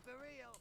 for real.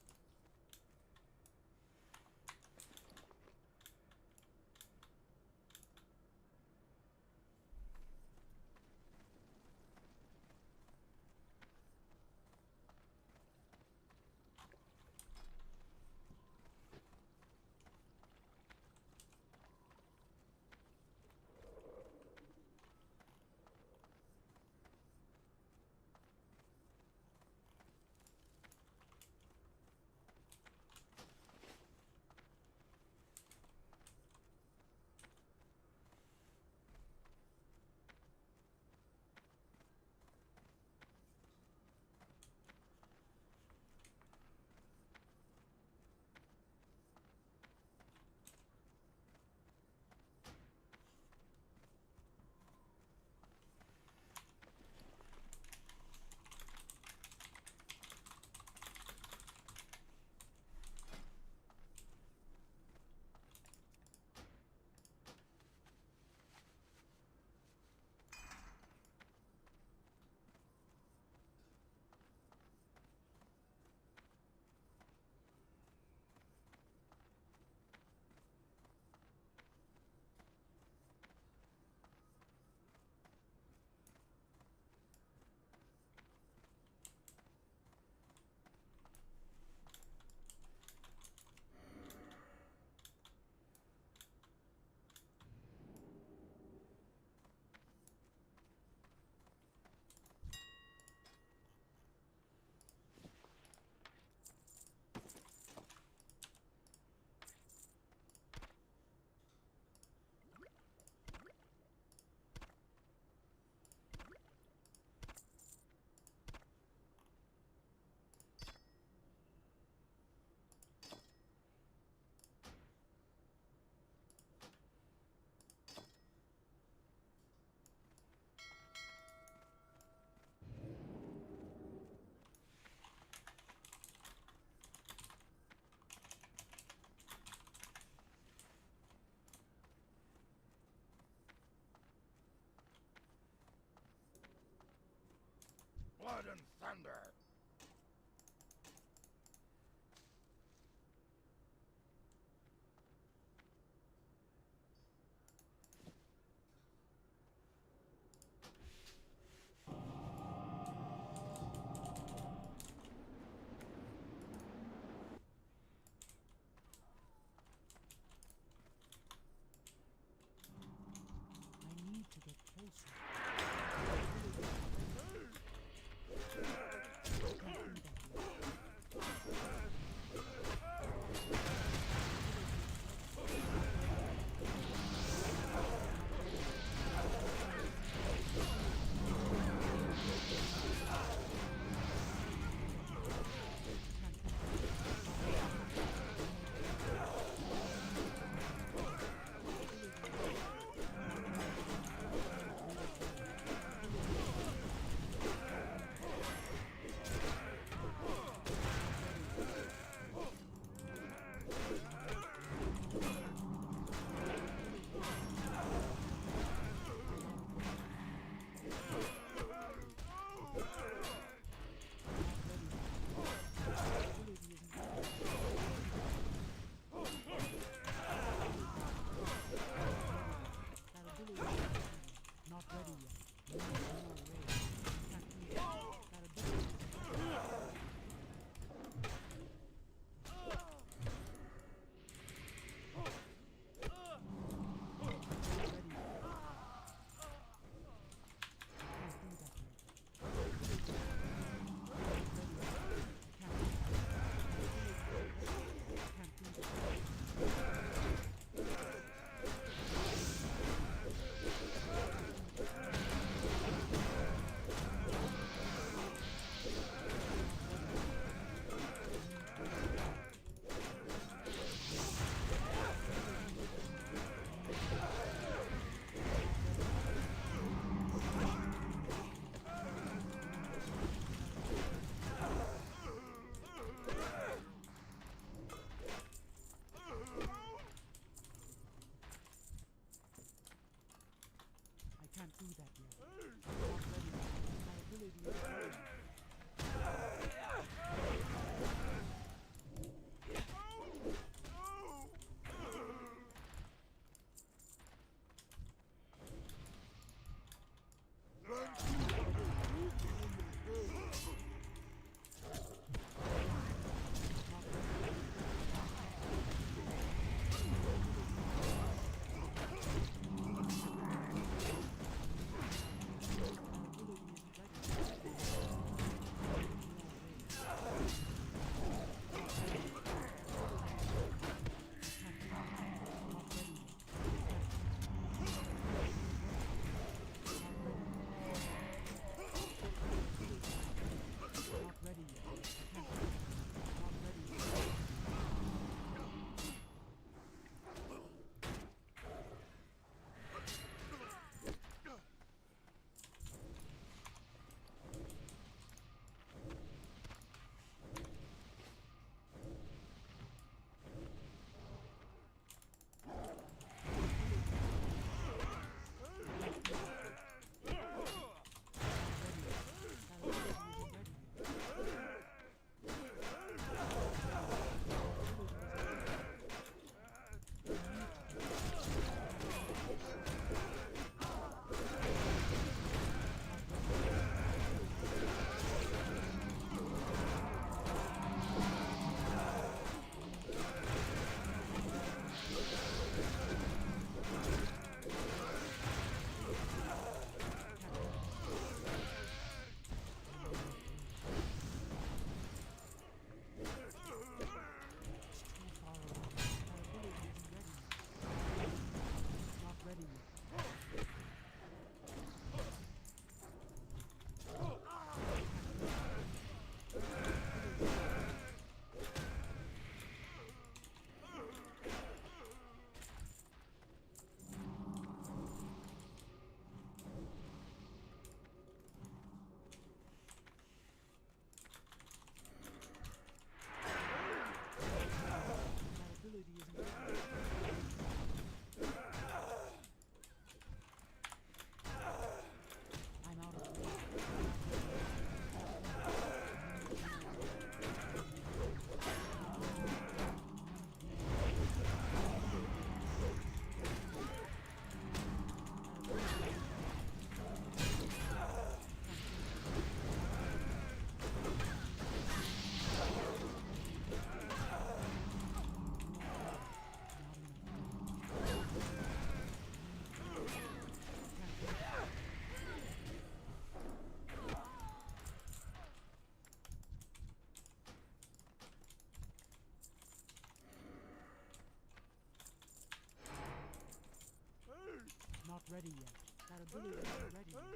ready yet. That ability isn't ready yet.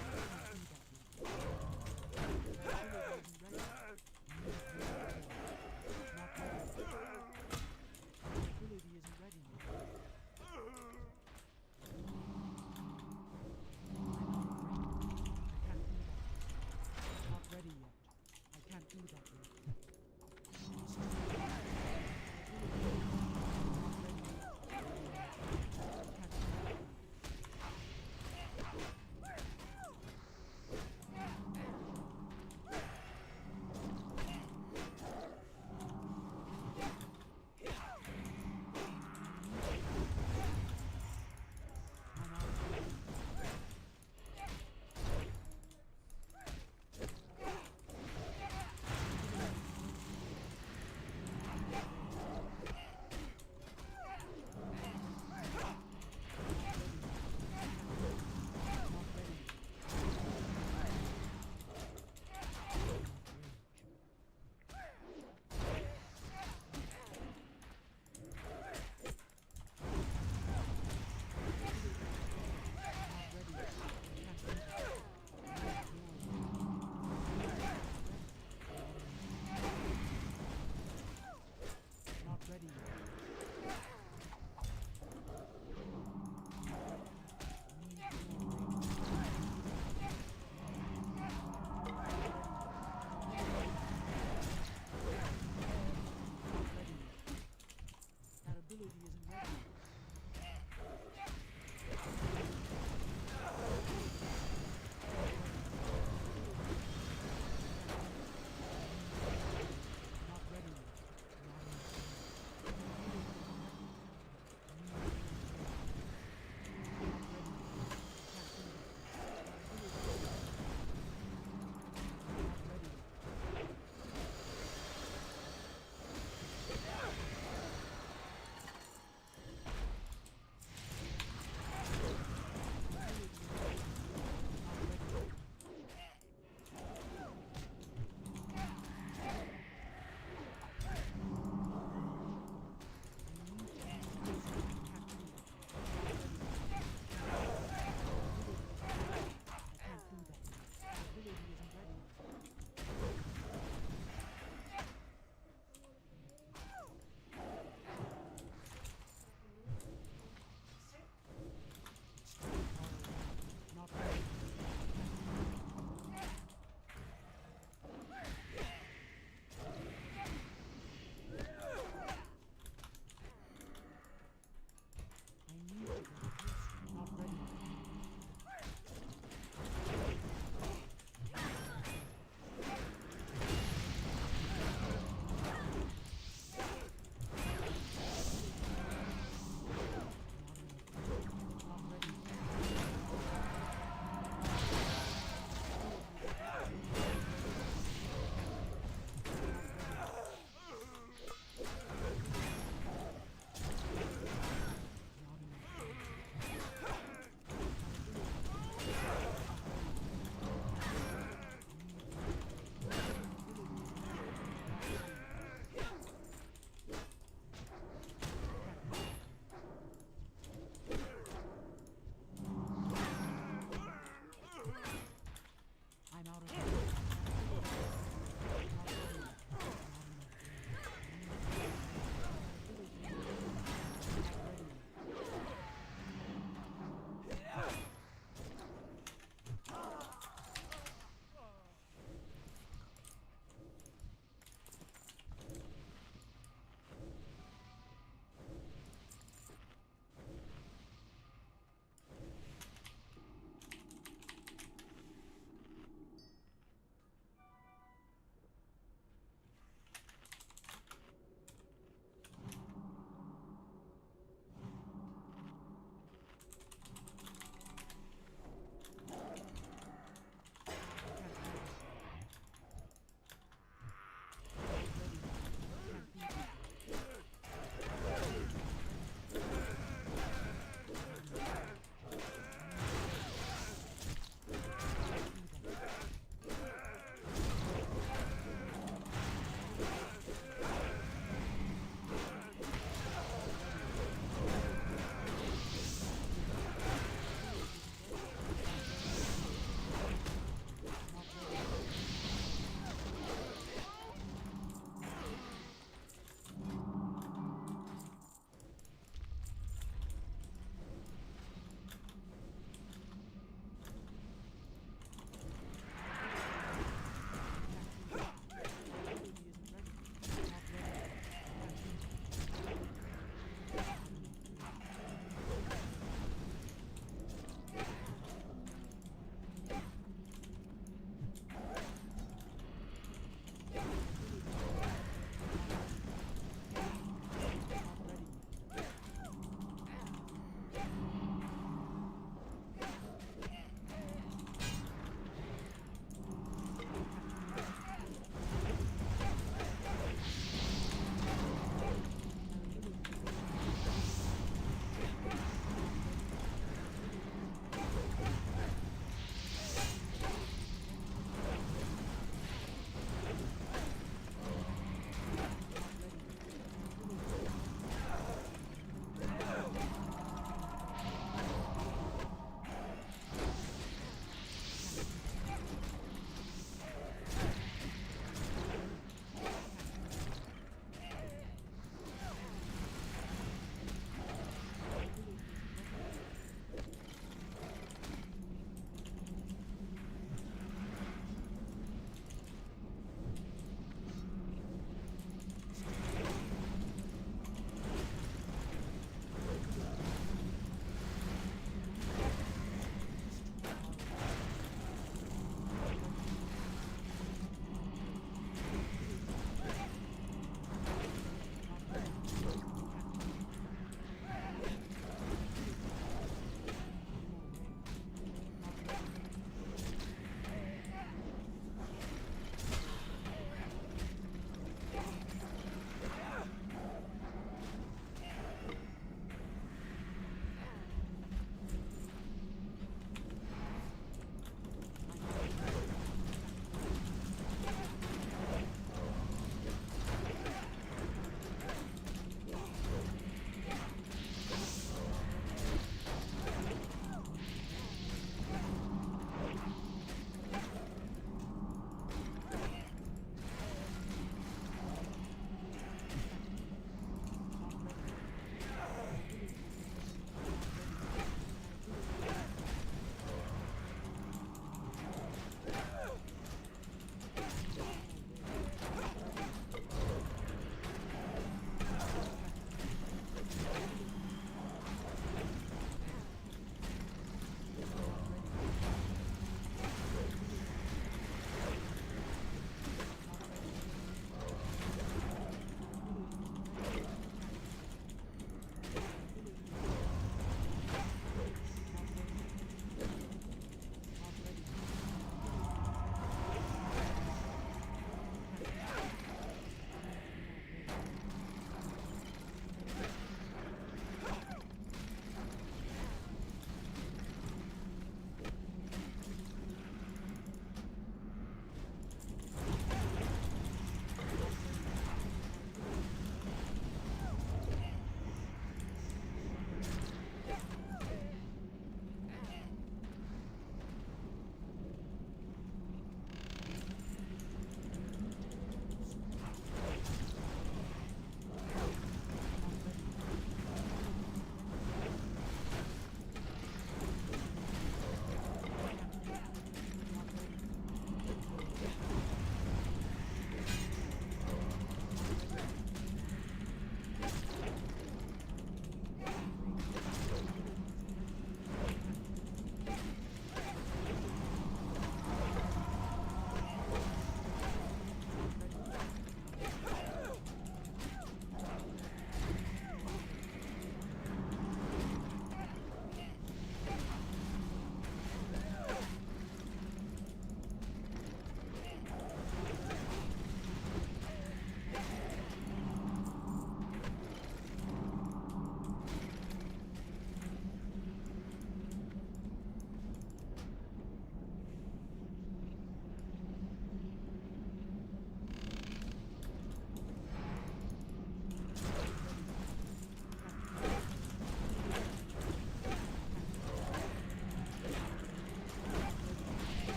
I can't do that yet. That ability isn't ready yet. It's not ready yet. That ability isn't ready yet. I can't do that yet. It's not ready yet. I can't do that yet. It's not ready yet.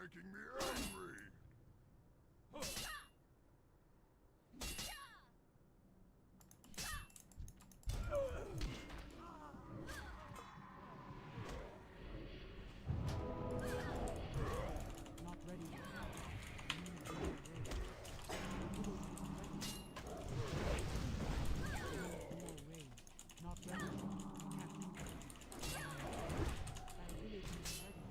making me angry! Not ready yet. Need more rage. More rage. Not ready yet. I can't do that. My ability is ready.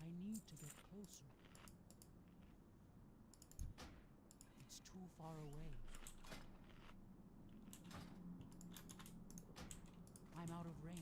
I need to get closer. It's too far away. I'm out of range.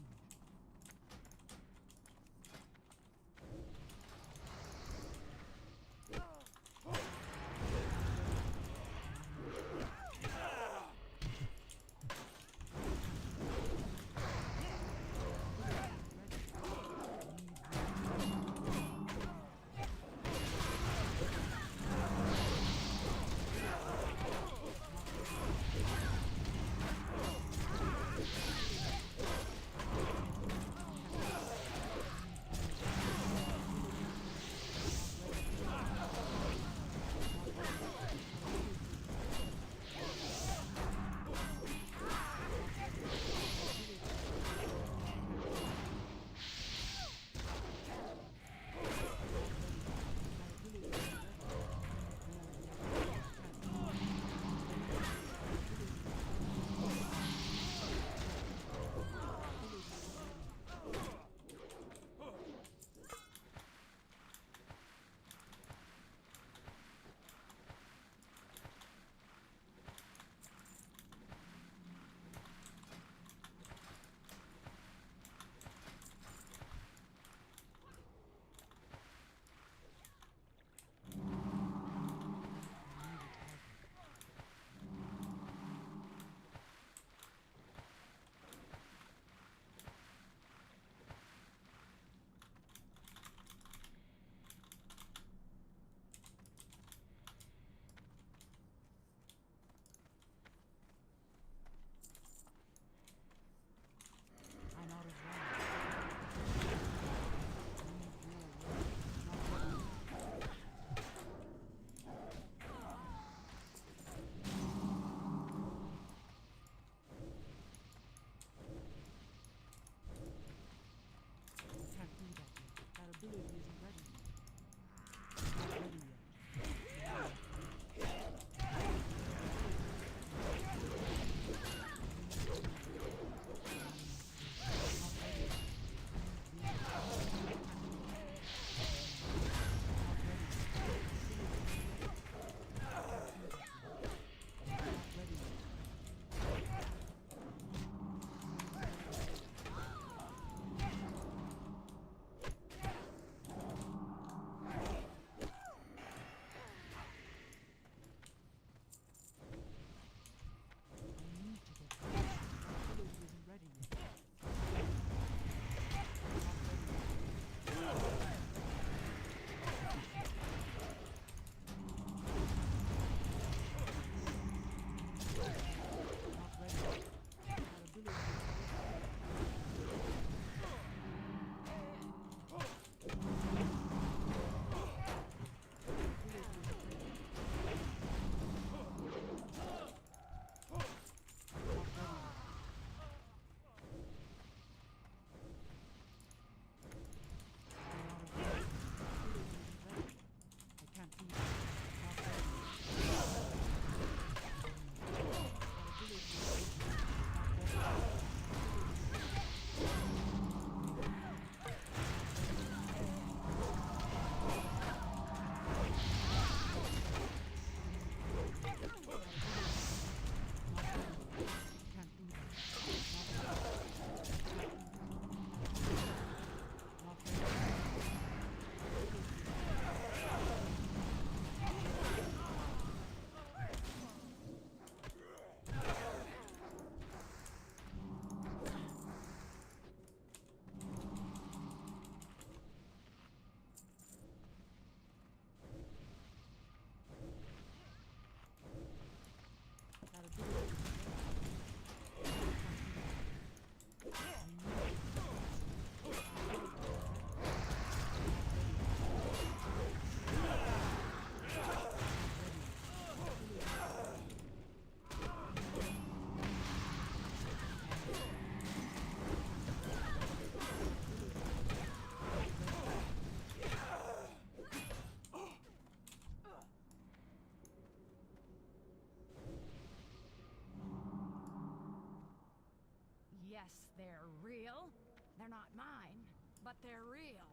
Yes, they're real. They're not mine, but they're real.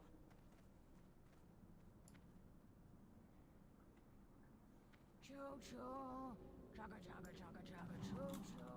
Choo-choo. Chugga chugga chugga chugga choo-choo.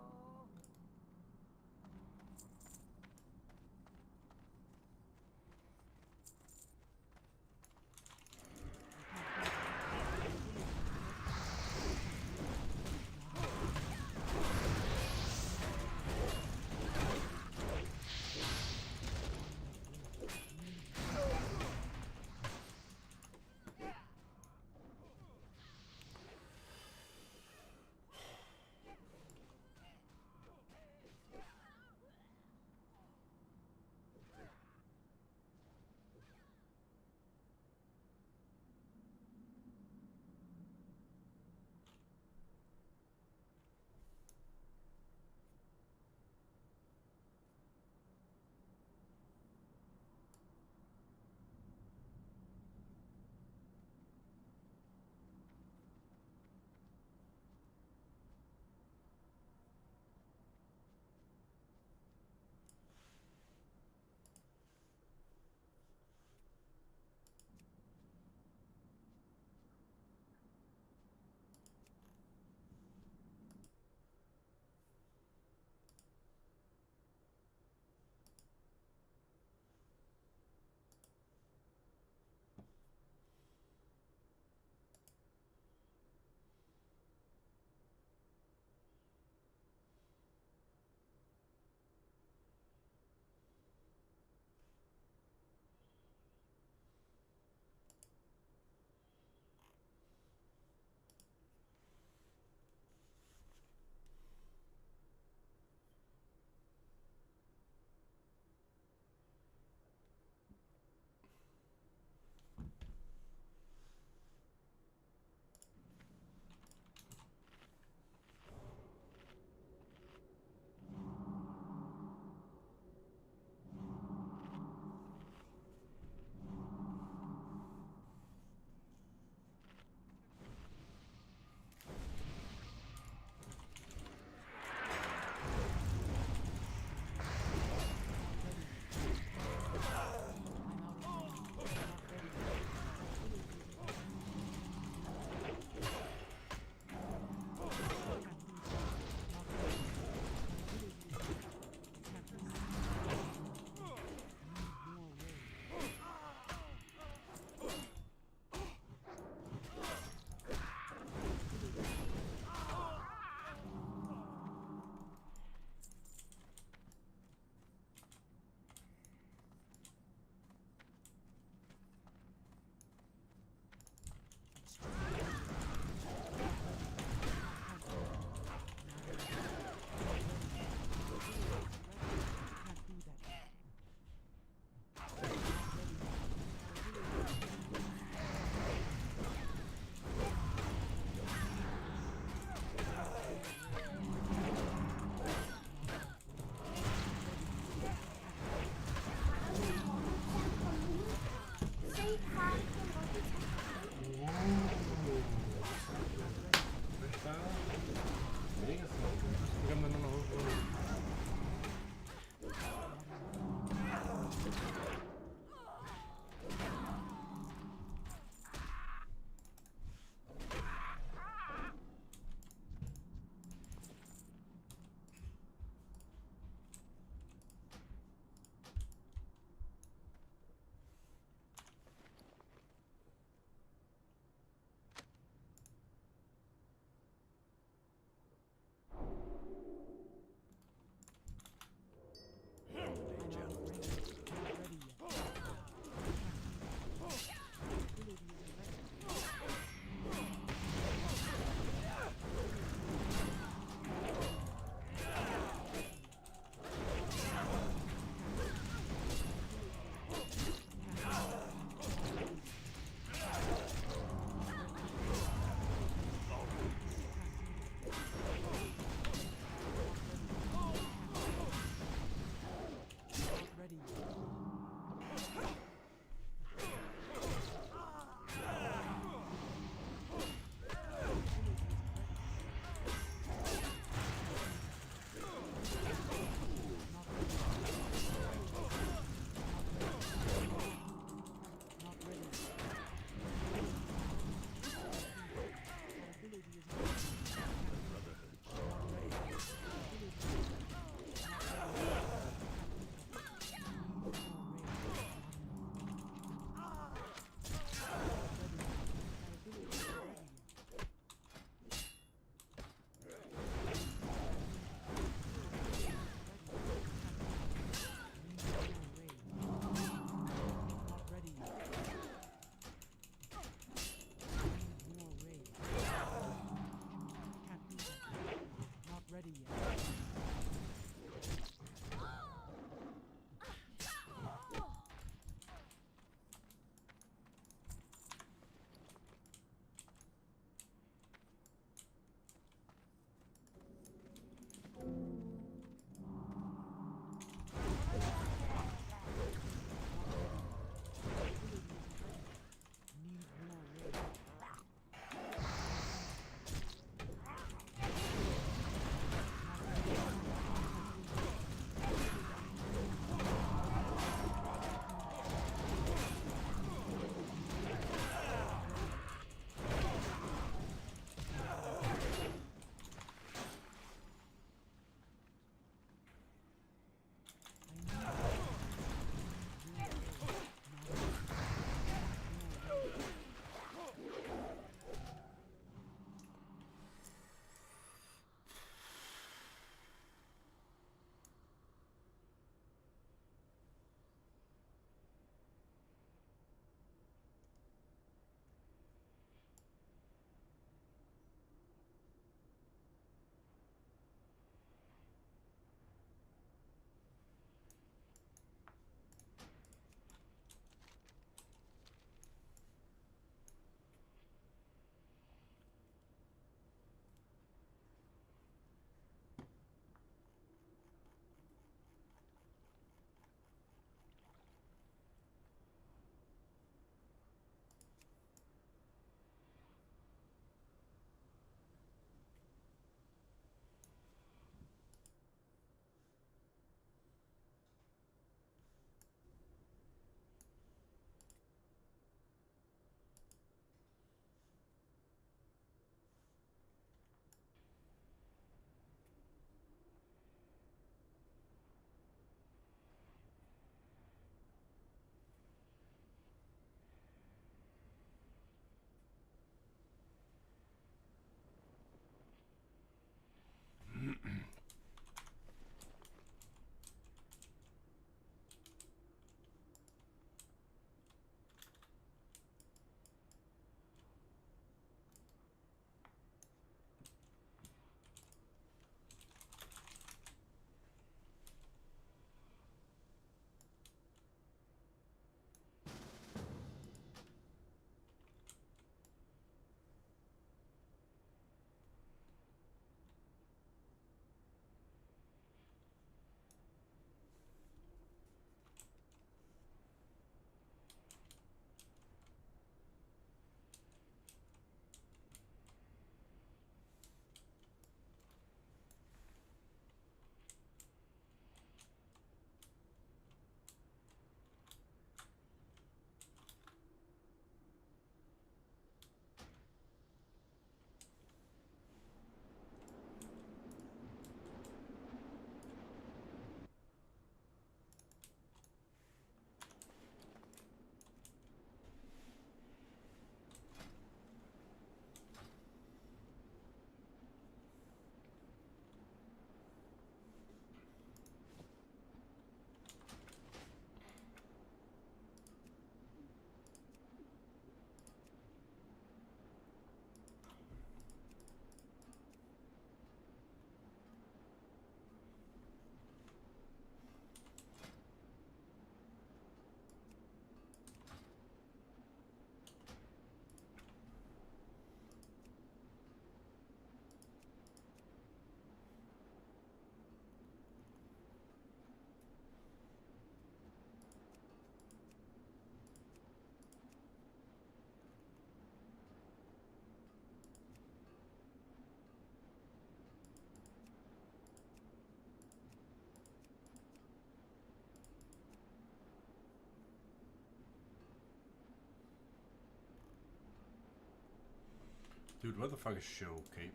Dude, what the fuck is show cape?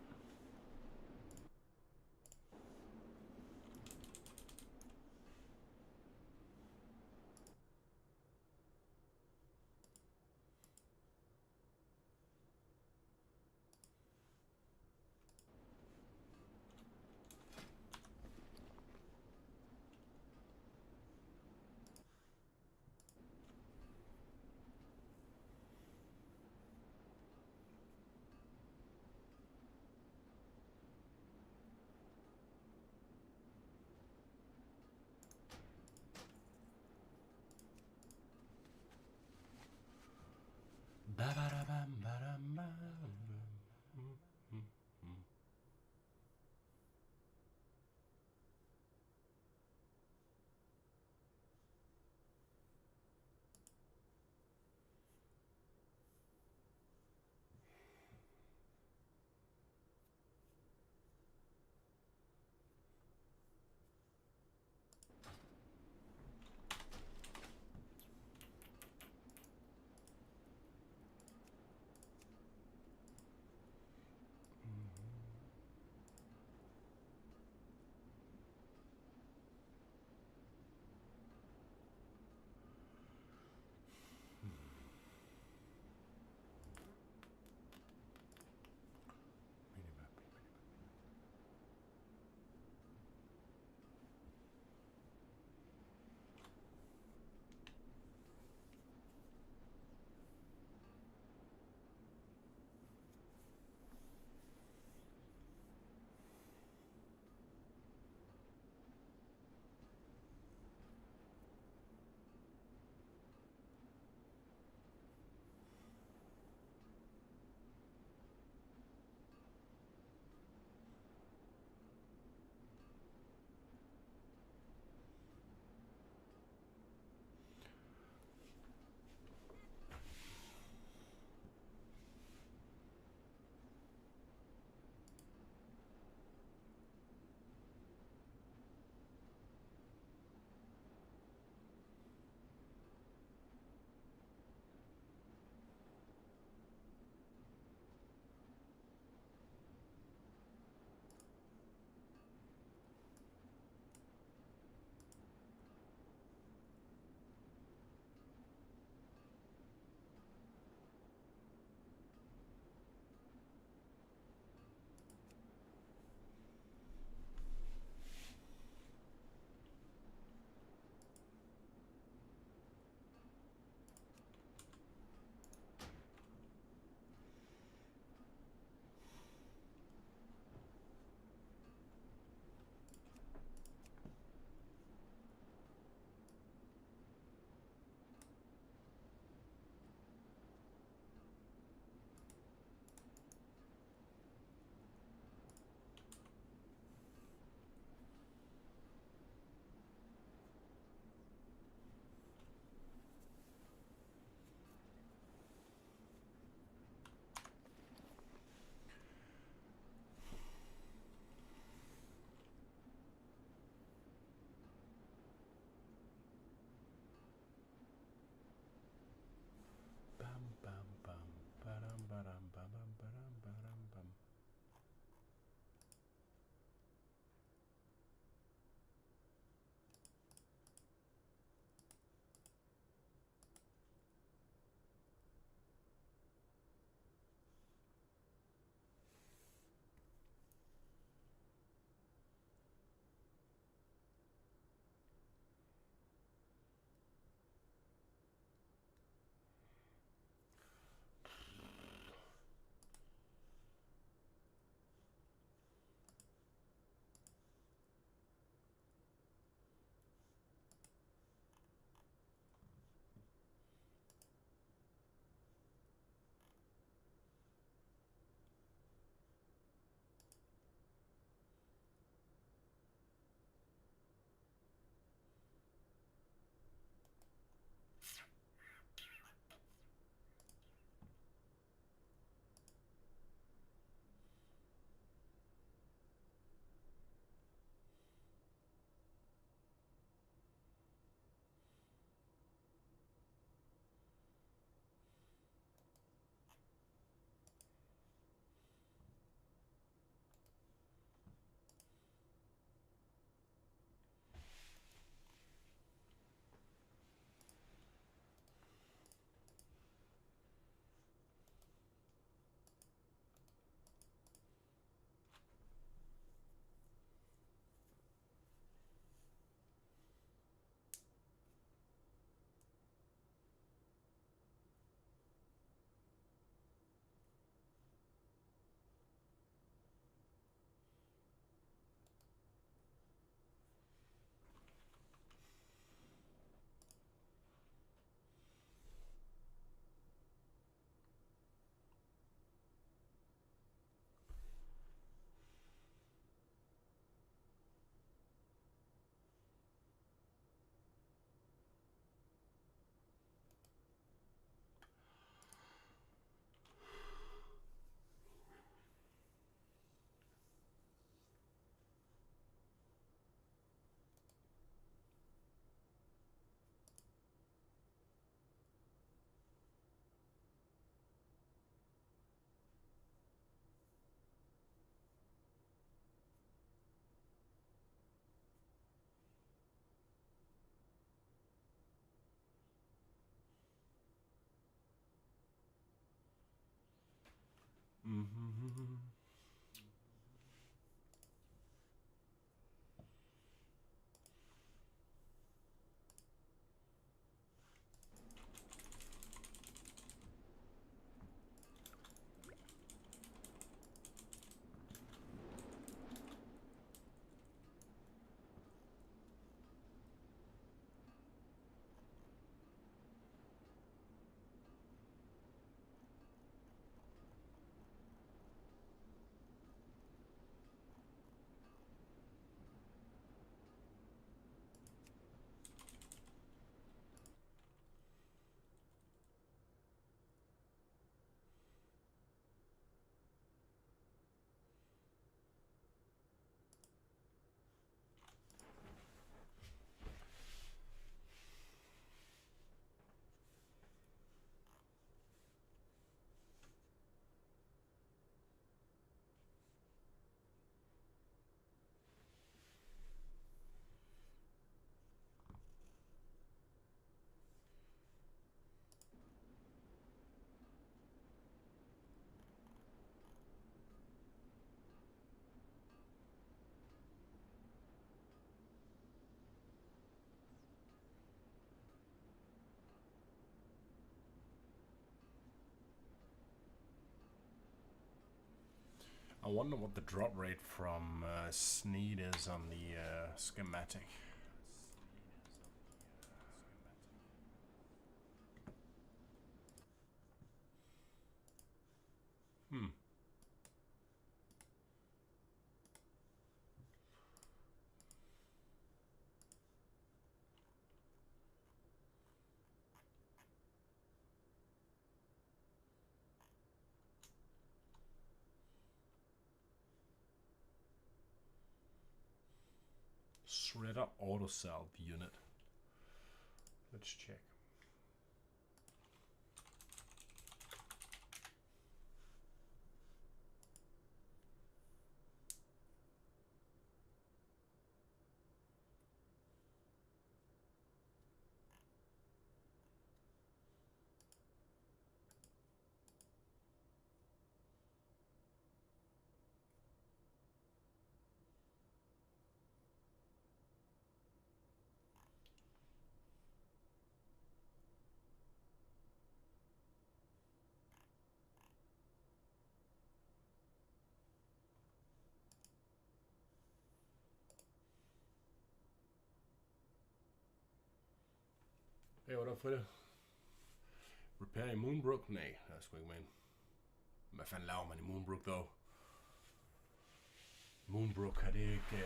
Mm-hmm. I wonder what the drop rate from Sneed is on the schematic. Hmm. Shredder auto salve unit. Let's check. Hey, what up, Fritte? Repair i Moonbrook? Nej, der er sgu ikke med. Hvad fanden laver man i Moonbrook, dog? Moonbrook, er det ikke...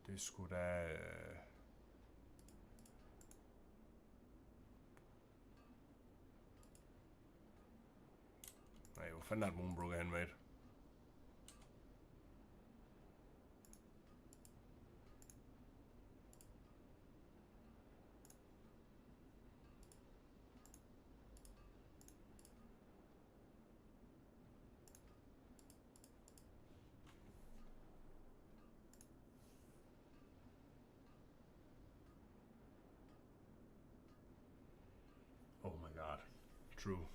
Det er sgu da... Nej, hvor fanden er det Moonbrook er med? Oh my god. True.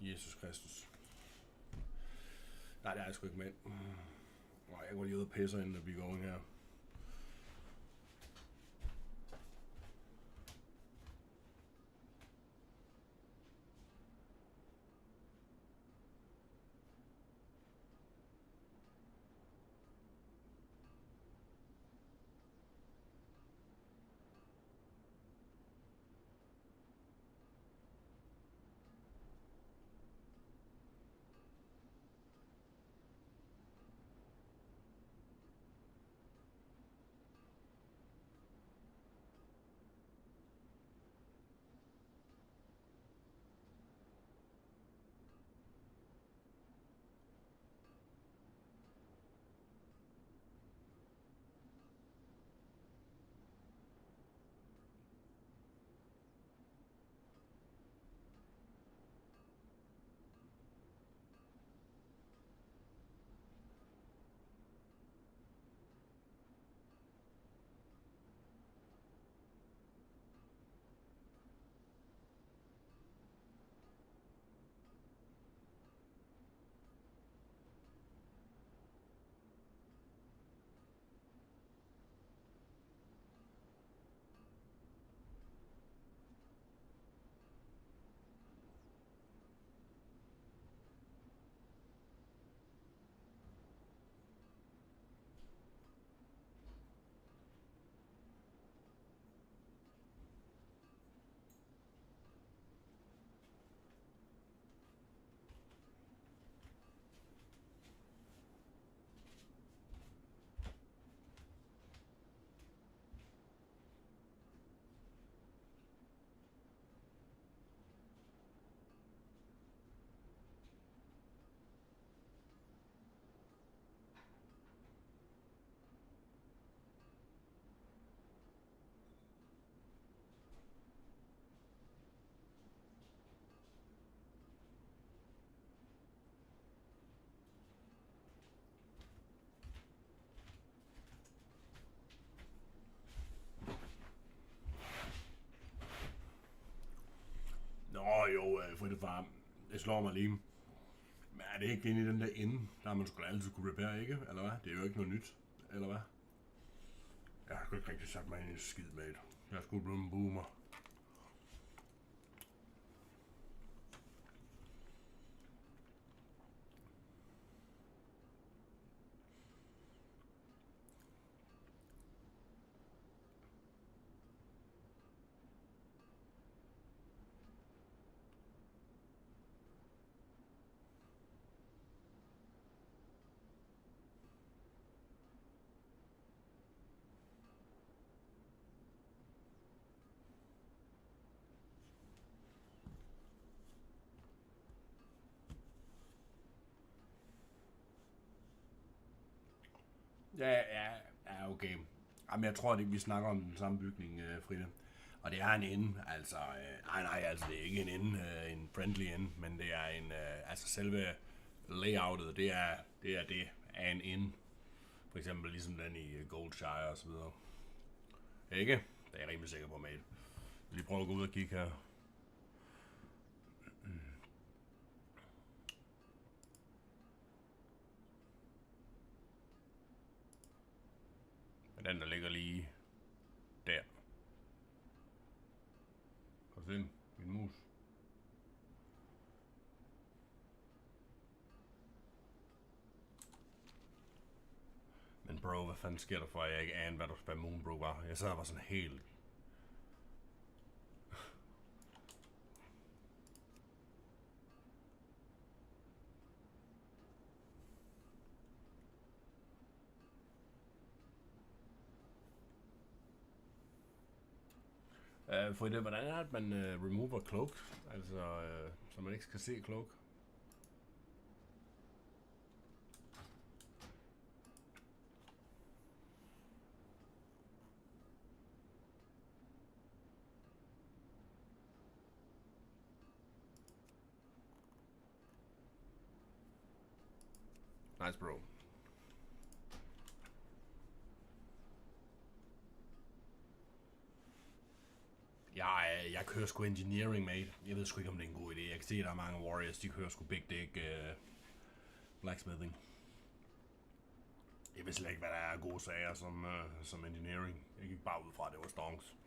Jesus Kristus. Nej, det er jeg sgu ikke med. Nej, jeg går lige ud og pisser, inden der bliver going her. Frit far, det slår mig lige. Men er det ikke inde i den der ende, der man skulle altid kunne repair, ikke? Eller hvad? Det er jo ikke noget nyt, eller hvad? Jeg har sgu ikke rigtig sat mig ind i skid med det. Jeg har sgu blevet en boomer. Ja, okay. Jamen, jeg tror det, vi snakker om den samme bygning, Frida. Og det er en ende, altså, nej, altså det er ikke en ende, en friendly ende, men det er en, altså selve layoutet, det er af en ende. For eksempel ligesom den i Goldshire og så videre. Ikke? Det er jeg rimelig sikker på, mate. Lige prøve at gå ud og kigge her. Men den der ligger lige der. Kan du se den? Min mus. Men bro, hvad fanden sker der for, at jeg ikke anede, hvad Moonbrook var? Jeg sad og var sådan helt... For det, hvordan er det, at man remover cloak? Altså, så man ikke skal se cloak. Nice, bro. Jeg kører sgu engineering, mate. Jeg ved sgu ikke, om det er en god idé. Jeg kan se, at der er mange warriors, de kører sgu big dick blacksmithing. Jeg ved slet ikke, hvad der er gode sager som engineering. Jeg gik bare ud fra, at det var stonks.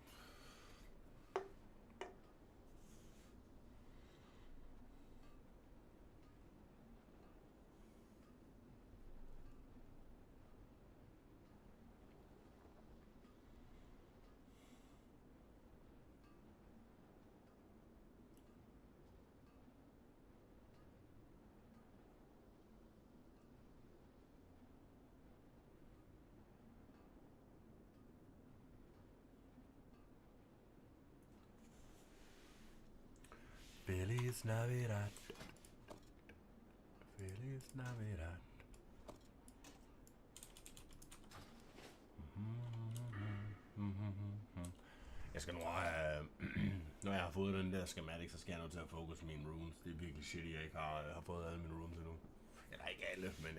Feliz Navidad. Feliz Navidad. Jeg skal nu have... når jeg har fået den der schematic, så skal jeg nu til at fokus mine runes. Det er virkelig shit, jeg ikke har fået alle mine runes endnu. Eller ikke alle, men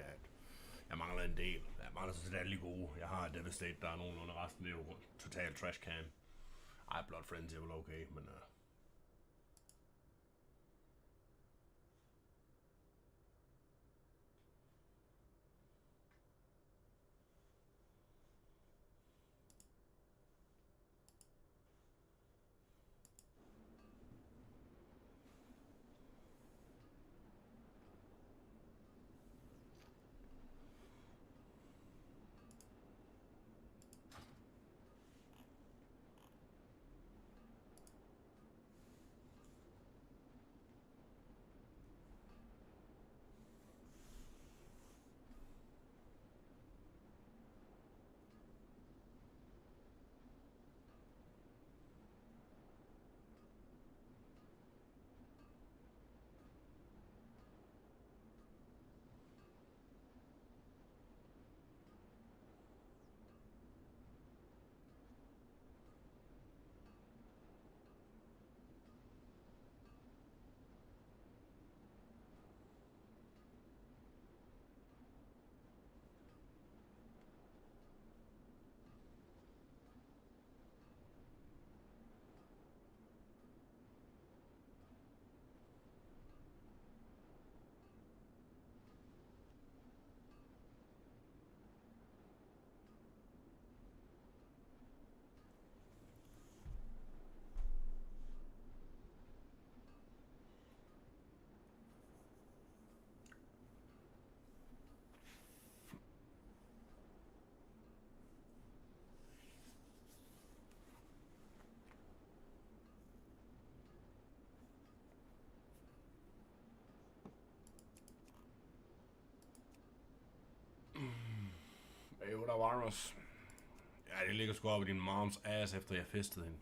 jeg mangler en del. Jeg mangler så set alle de gode. Jeg har Devastate, der er nogenlunde. Resten det er jo total trash can. Ej, Blood Frenzy er vel okay, men... Varus. Ja, det ligger sgu op i din moms ass, efter jeg festede hende.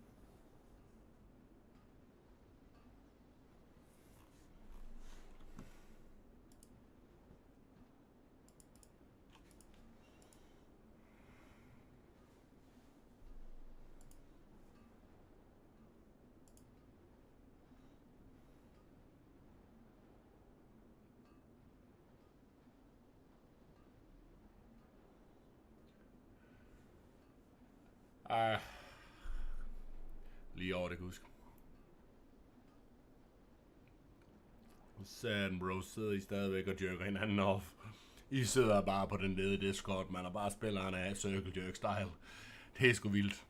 Lige over det, kan huske. Satan, bro, sidder I stadigvæk og jerker hinanden off. I sidder bare på den lede Discord, man, og bare spiller en af circle jerk style. Det er sgu vildt.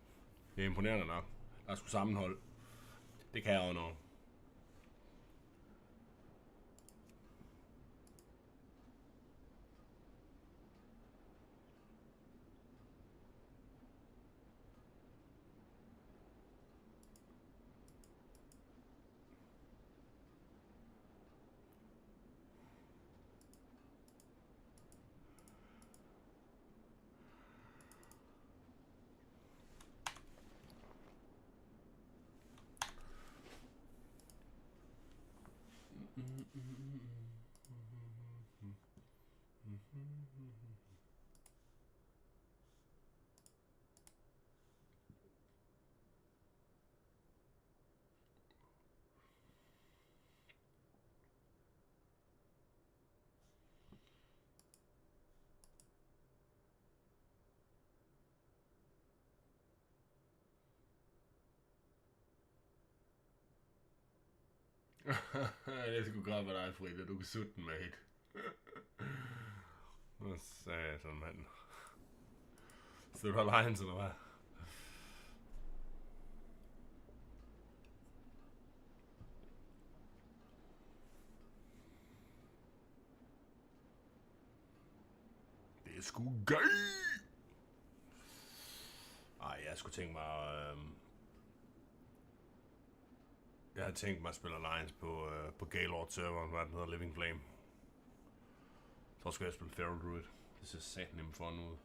Det er imponerende nok. Der er sgu sammenhold. Det kan jeg jo noget. Det skulle godt være dig, Frida. Du kan sutte den, mate. Hvad satan, mand. Så du har lines, eller hvad? Det er sgu gay! Ej, jeg skulle tænke mig... Jeg har tænkt mig at spille Alliance på Gaylord-serveren, hvad den hedder, Living Flame. Så skal jeg spille Feral Druid. Det ser satan nemt for ud.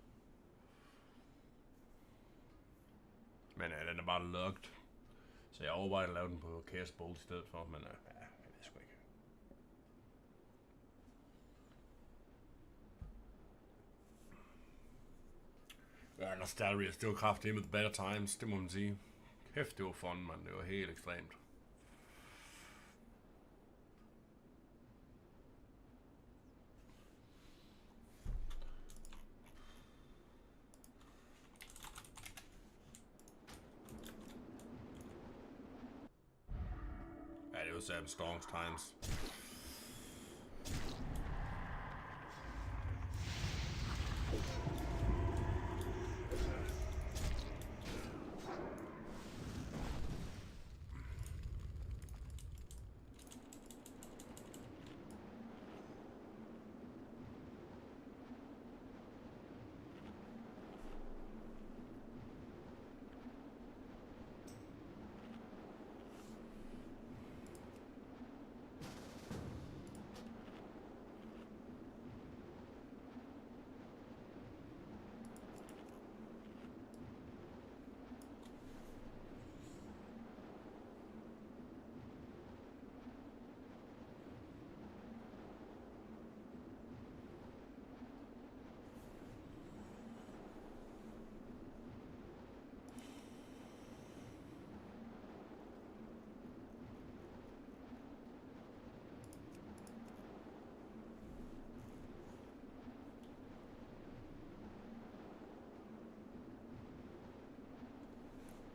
Men den er bare locked. Så jeg overvejer at lave den på Chaos Bolt i stedet for, men jeg ved sgu ikke. Ja, Nostalrius, det var kraftigt med the better times, det må man sige. Kæft, det var fun, man. Det var helt ekstremt. Ja, det var Sam Storms times.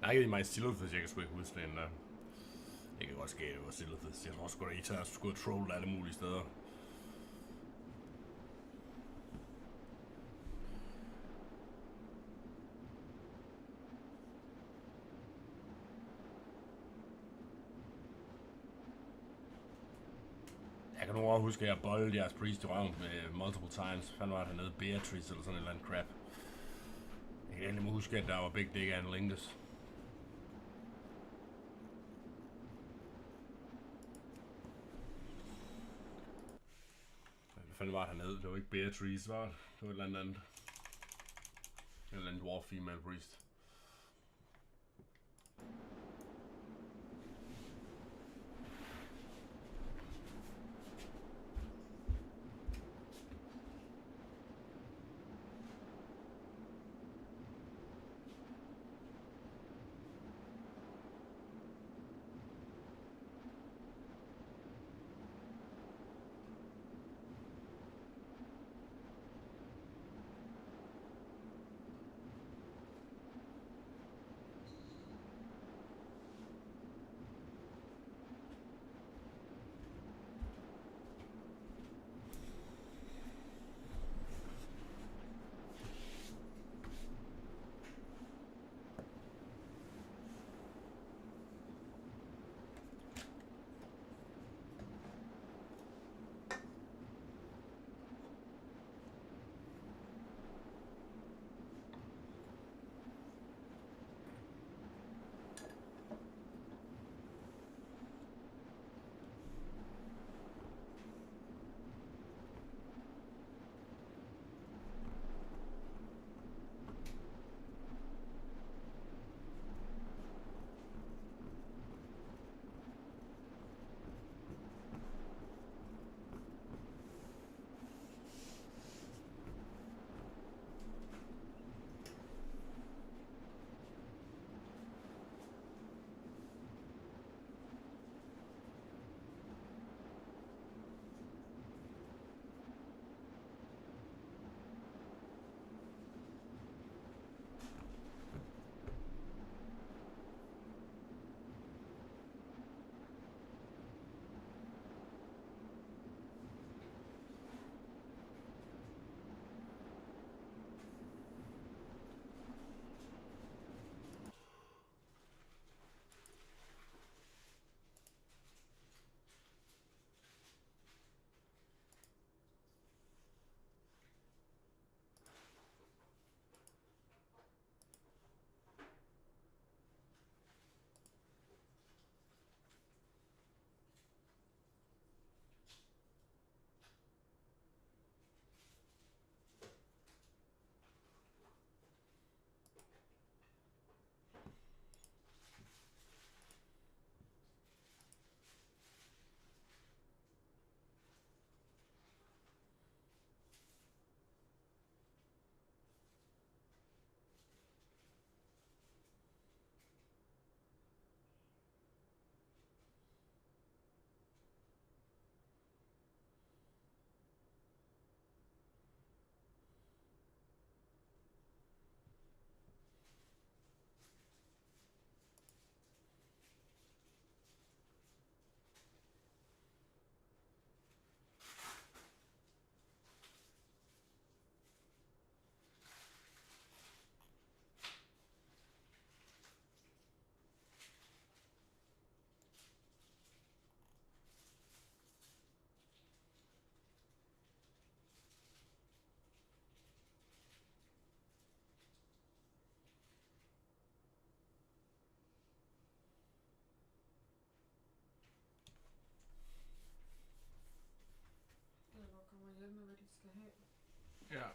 Nej, det er mig Silverfish, jeg kan sgu ikke huske den der. Det kan godt ske, det var Silverfish. Jeg tror sgu da, I tager sgu at trolle alle mulige steder. Jeg kan nu også huske, at jeg boldede jeres priest i røven med multiple times. Hvad var der nede? Beatrice eller sådan et eller andet crap. Jeg kan endelig huske, at der var Big Dick and Lingus. Hvad fanden var der nede? Det var ikke Beatrice, var det? Det var et eller andet. Eller en dwarf female priest. Jeg godt kommer hjem med, hvad de skal have. Ja.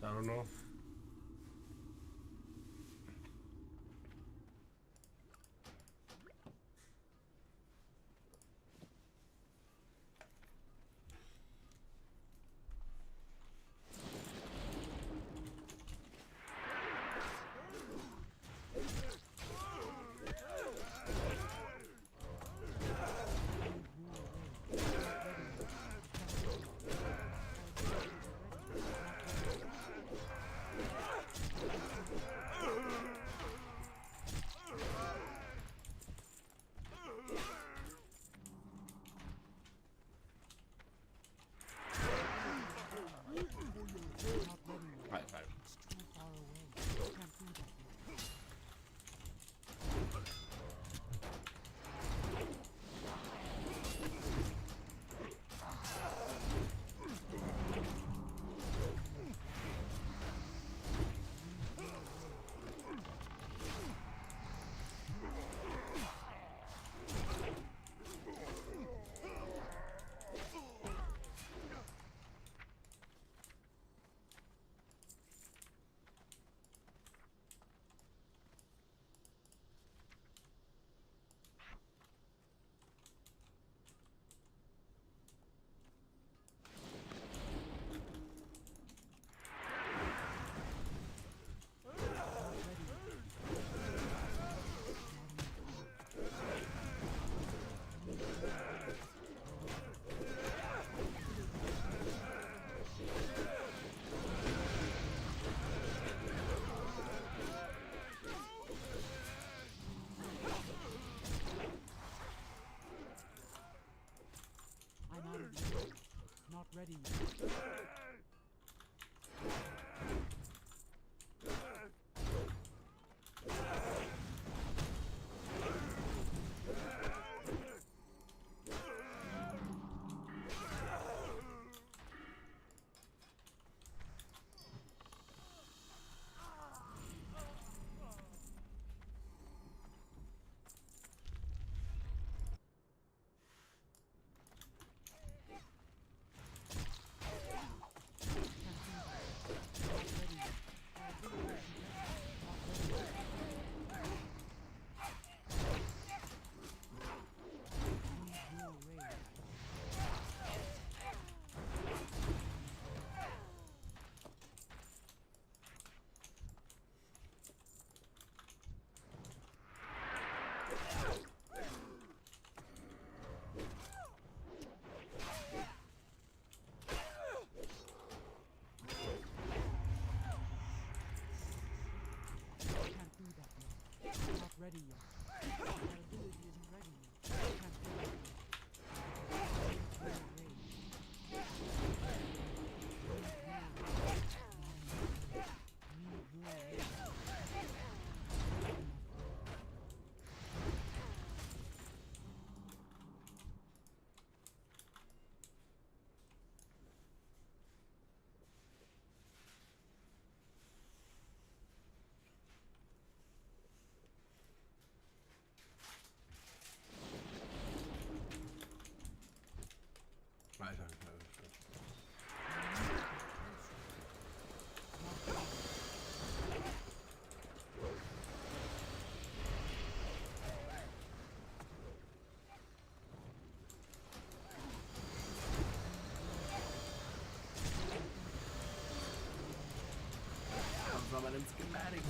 So I don't know. High five. It's too far away. I can't do that yet. I'm out of here. Not ready yet. færdig.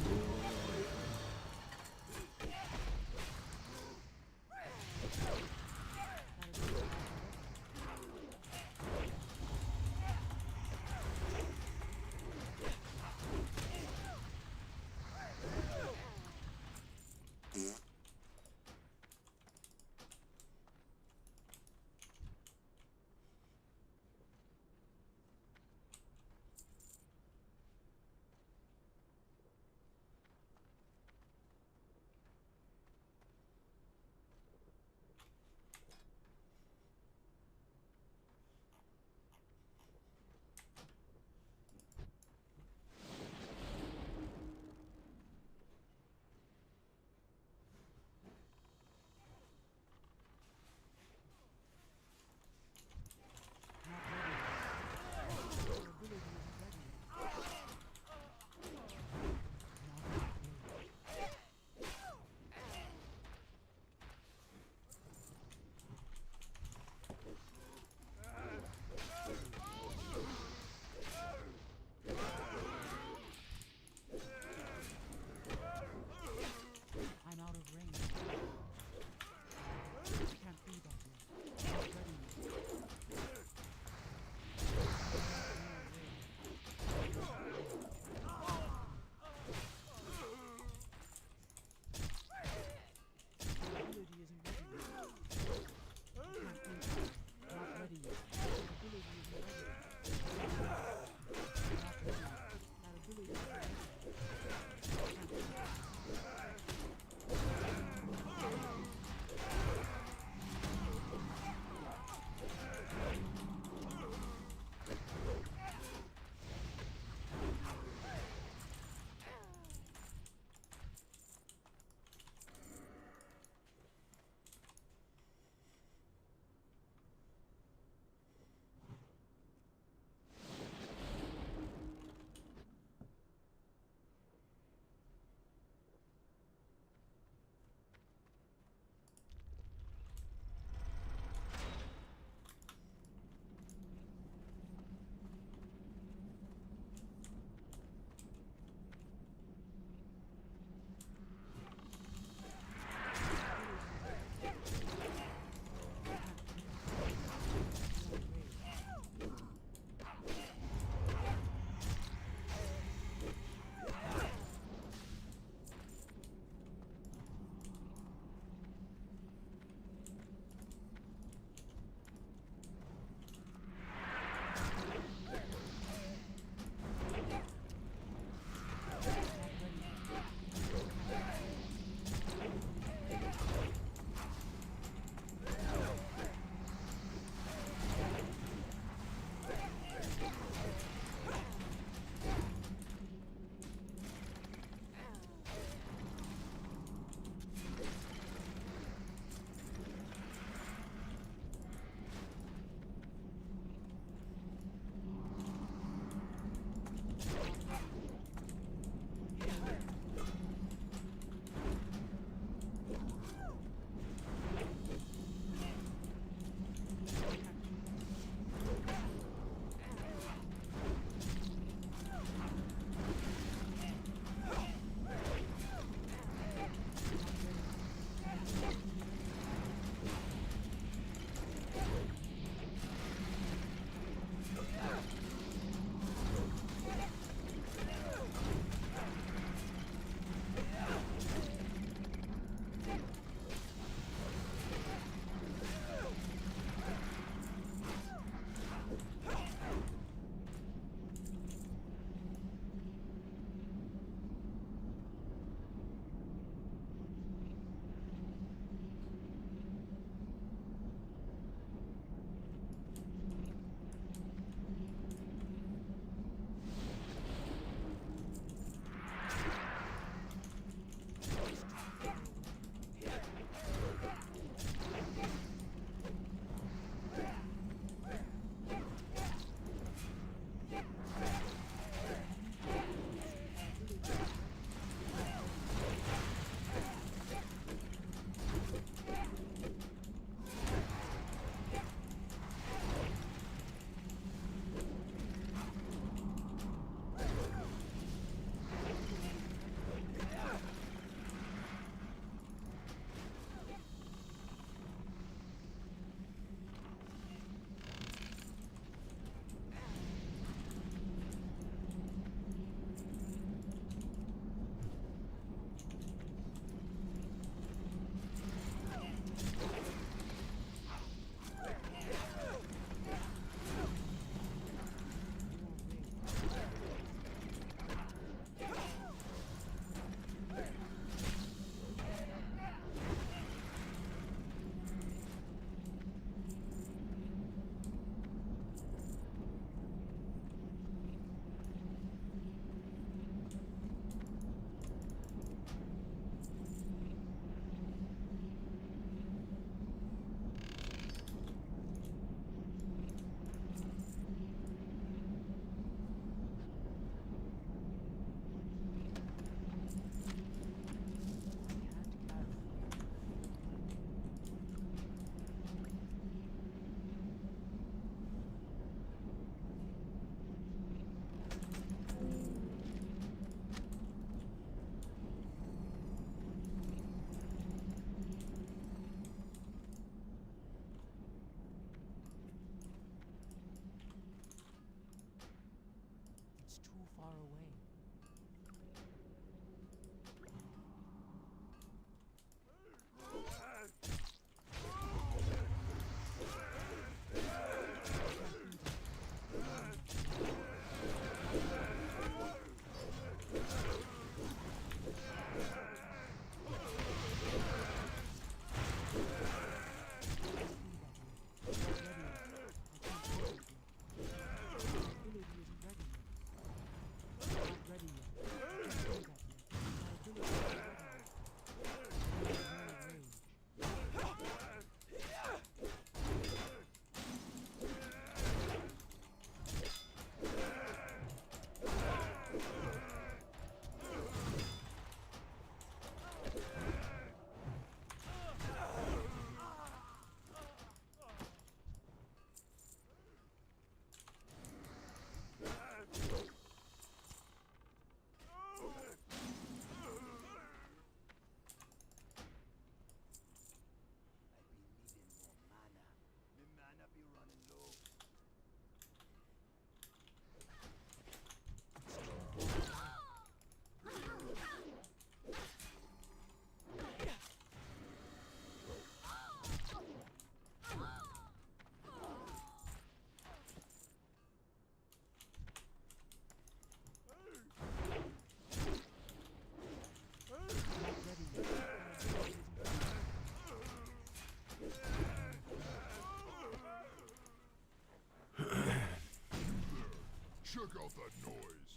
Check out that noise.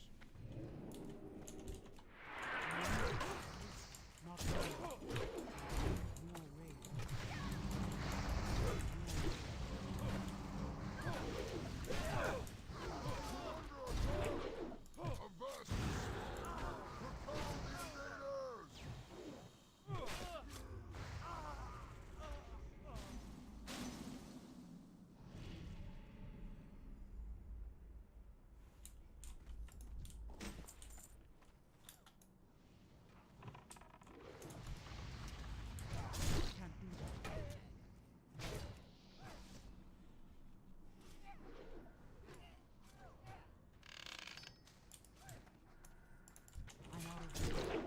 Not ready. No way. Avast! Repel the invaders! Can't do that. I'm out of way.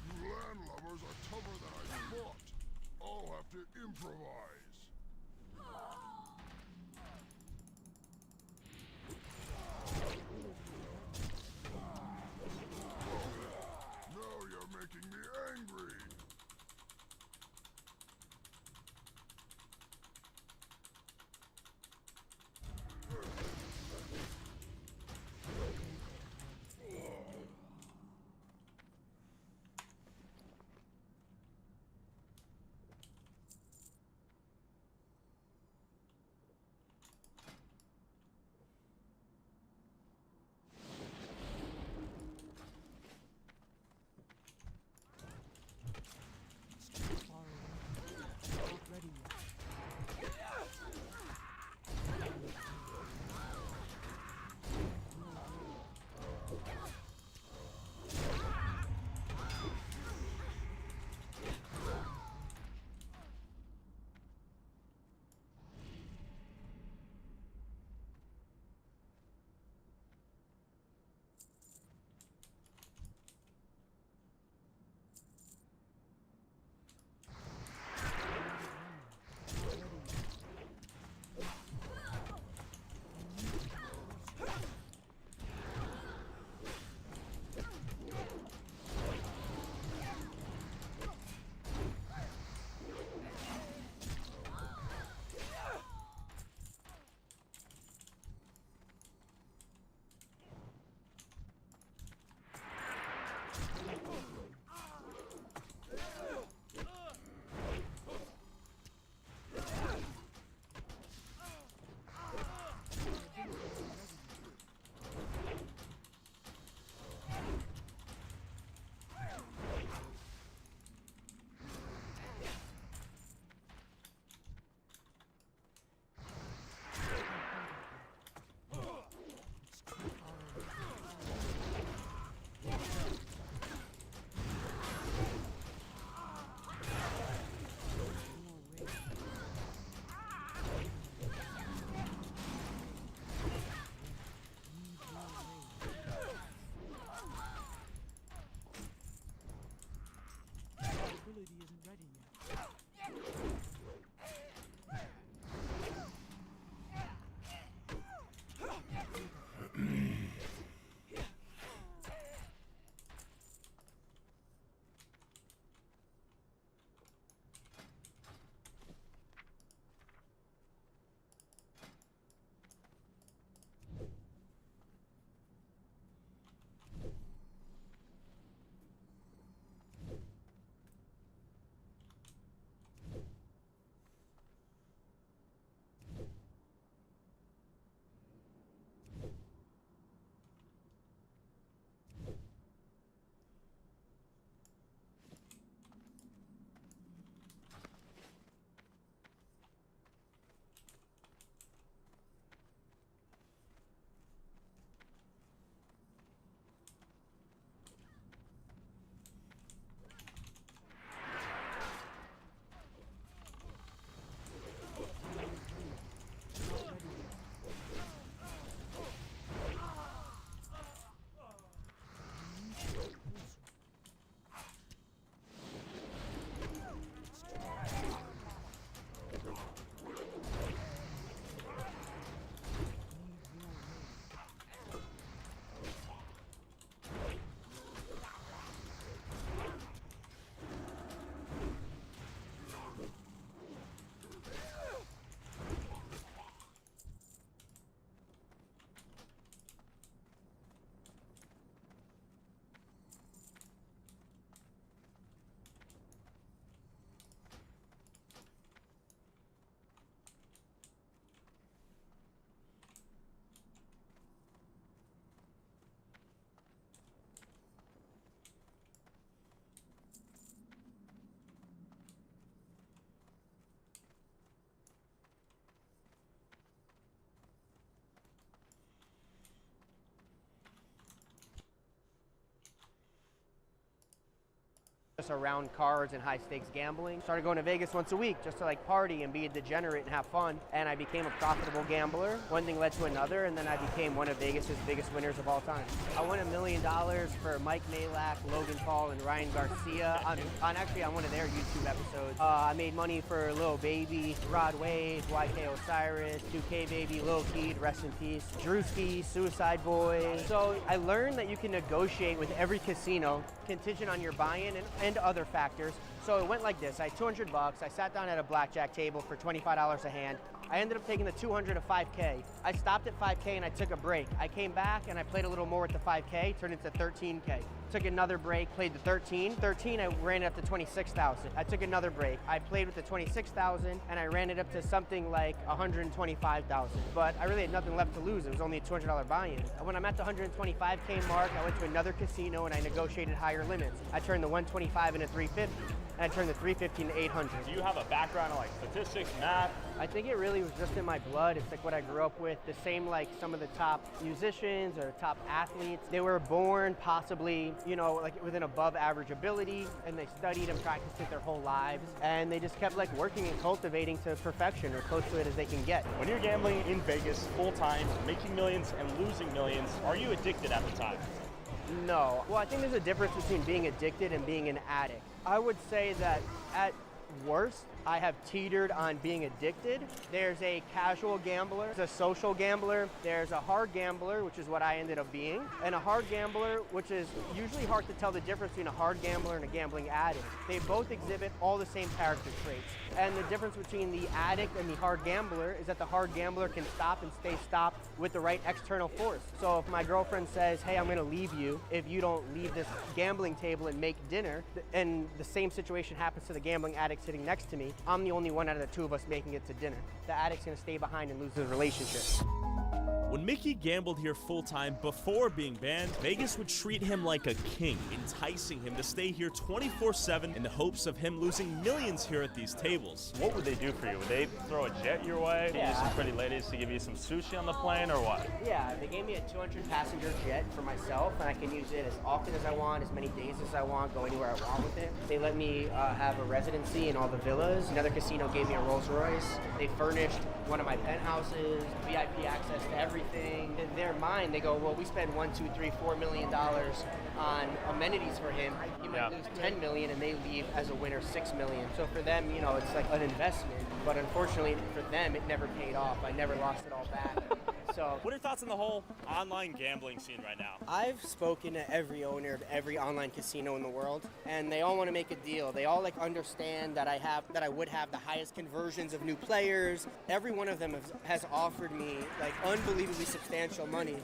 You landlubbers are tougher than I thought. I'll have to improvise. Now you're making me angry. just around cards and high stakes gambling. Started going to Vegas once a week just to like party and be a degenerate and have fun. And I became a profitable gambler. One thing led to another, and then I became one of Vegas's biggest winners of all time. I won $1 million for Mike Malak, Logan Paul, and Ryan Garcia on one of their YouTube episodes. I made money for Lil Baby, Rod Wave, YK Osiris, 2K Baby, Lil Keed, rest in peace, Drewski, Suicide Boy. So I learned that you can negotiate with every casino contingent on your buy-in and other factors. So it went like this. I had $200. I sat down at a blackjack table for $25 a hand. I ended up taking the 200 to 5K. I stopped at 5K and I took a break. I came back and I played a little more with the 5K, turned it to 13K. Took another break, played the 13. 13, I ran it up to 26,000. I took another break. I played with the 26,000 and I ran it up to something like 125,000. But I really had nothing left to lose. It was only a $200 buy-in. When I'm at the 125K mark, I went to another casino and I negotiated higher limits. I turned the 125 into 350. And I turned the 350 into 800. Do you have a background in like statistics, math? I think it really was just in my blood. It's like what I grew up with. The same like some of the top musicians or top athletes. They were born possibly, like with an above average ability, and they studied and practiced it their whole lives. And they just kept like working and cultivating to perfection or close to it as they can get. When you're gambling in Vegas full time, making millions and losing millions, are you addicted at the time? No. Well, I think there's a difference between being addicted and being an addict. I would say that at worst, I have teetered on being addicted. There's a casual gambler, there's a social gambler, there's a hard gambler, which is what I ended up being, and a hard gambler, which is usually hard to tell the difference between a hard gambler and a gambling addict. They both exhibit all the same character traits. And the difference between the addict and the hard gambler is that the hard gambler can stop and stay stopped with the right external force. So if my girlfriend says, hey, I'm gonna leave you if you don't leave this gambling table and make dinner, and the same situation happens to the gambling addict sitting next to me, I'm the only one out of the two of us making it to dinner. The addict's gonna stay behind and lose his relationship. When Mickey gambled here full-time before being banned, Vegas would treat him like a king, enticing him to stay here 24/7 in the hopes of him losing millions here at these tables. What would they do for you? Would they throw a jet your way? Get you some pretty ladies to give you some sushi on the plane or what? Yeah, they gave me a 200-passenger jet for myself, and I can use it as often as I want, as many days as I want, go anywhere I want with it. They let me have a residency in all the villas. Another casino gave me a Rolls Royce. They furnished one of my penthouses, VIP access to everything. In their mind, they go, well, we spend $1, $2, $3, $4 million on amenities for him. He might lose $10 million, and they leave as a winner $6 million. So for them, it's like an investment. But unfortunately, for them, it never paid off. I never lost it all back. So, what are your thoughts on the whole online gambling scene right now? I've spoken to every owner of every online casino in the world, and they all want to make a deal. They all understand that I would have the highest conversions of new players. Every one of them has offered me unbelievably substantial money.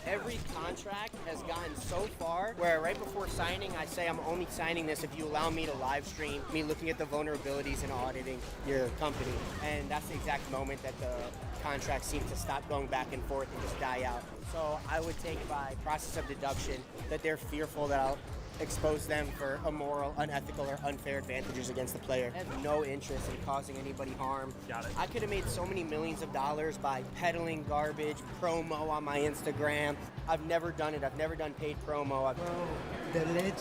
Every contract has gotten so far where right before signing, I say I'm only signing this if you allow me to live stream me looking at the vulnerabilities and auditing your company. And that's the exact moment that the contracts seem to stop going back and forth and just die out. So I would take by process of deduction that they're fearful that I'll expose them for immoral, unethical, or unfair advantages against the player. I have no interest in causing anybody harm. Got it. I could have made so many millions of dollars by peddling garbage, promo on my Instagram. I've never done it. I've never done paid promo. The legend,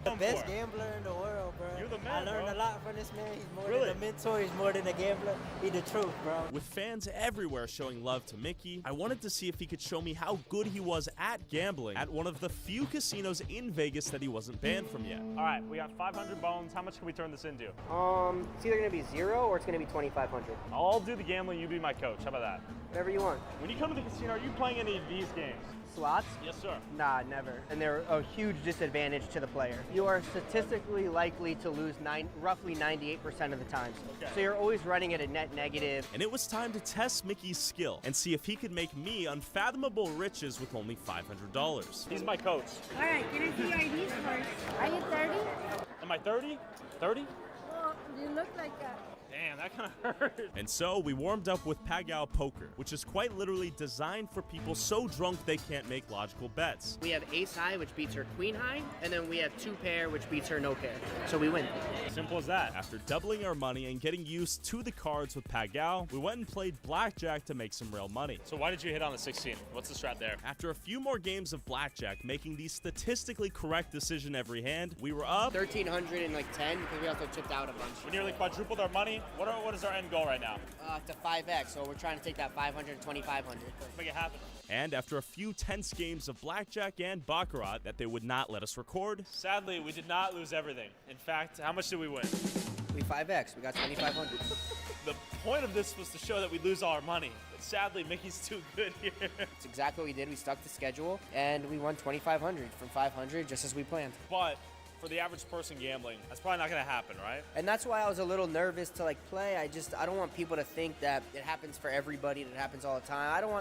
the best gambler in the world, bro. You're the man, I learned bro. a lot from this man. He's more Really? than a mentor. He's more than a gambler. He's the truth, bro. With fans everywhere showing love to Mickey, I wanted to see if he could show me how good he was at gambling at one of the few casinos in Vegas that he wasn't banned from yet. All right, we got 500 bones. How much can we turn this into? It's either gonna be 0 or it's gonna be 2,500. I'll do the gambling, you be my coach. How about that? Whatever you want. When you come to the casino, are you playing any of these games? Slots? Yes, sir. Nah, never. And they're a huge disadvantage to the player. You are statistically likely to lose roughly 98% of the time. Okay. So you're always running at a net negative. And it was time to test Mickey's skill and see if he could make me unfathomable riches with only $500. He's my coach. All right, can I see your IDs first? Are you 30? Am I 30? 30? Well, you look like Damn, that kind of hurt. And so we warmed up with Pagao Poker, which is quite literally designed for people so drunk they can't make logical bets. We have ace high, which beats her queen high, and then we have two pair, which beats her no pair. So we win. Simple as that. After doubling our money and getting used to the cards with Pagao, we went and played blackjack to make some real money. So why did you hit on the 16? What's the strat there? After a few more games of blackjack, making the statistically correct decision every hand, we were up 1,310 because we also chipped out a bunch. We nearly quadrupled our money. What is our end goal right now? To 5x, so we're trying to take that 500 to 2,500. Let's make it happen. And after a few tense games of blackjack and baccarat that they would not let us record, Sadly, we did not lose everything. In fact, how much did we win? We 5x, we got 2,500. The point of this was to show that we lose all our money. But sadly, Mickey's too good here. That's exactly what we did. We stuck to schedule, and we won 2,500 from 500, just as we planned. But for the average person gambling, that's probably not going to happen, right? And that's why I was a little nervous to play. I don't want people to think that it happens for everybody, that it happens all the time. I don't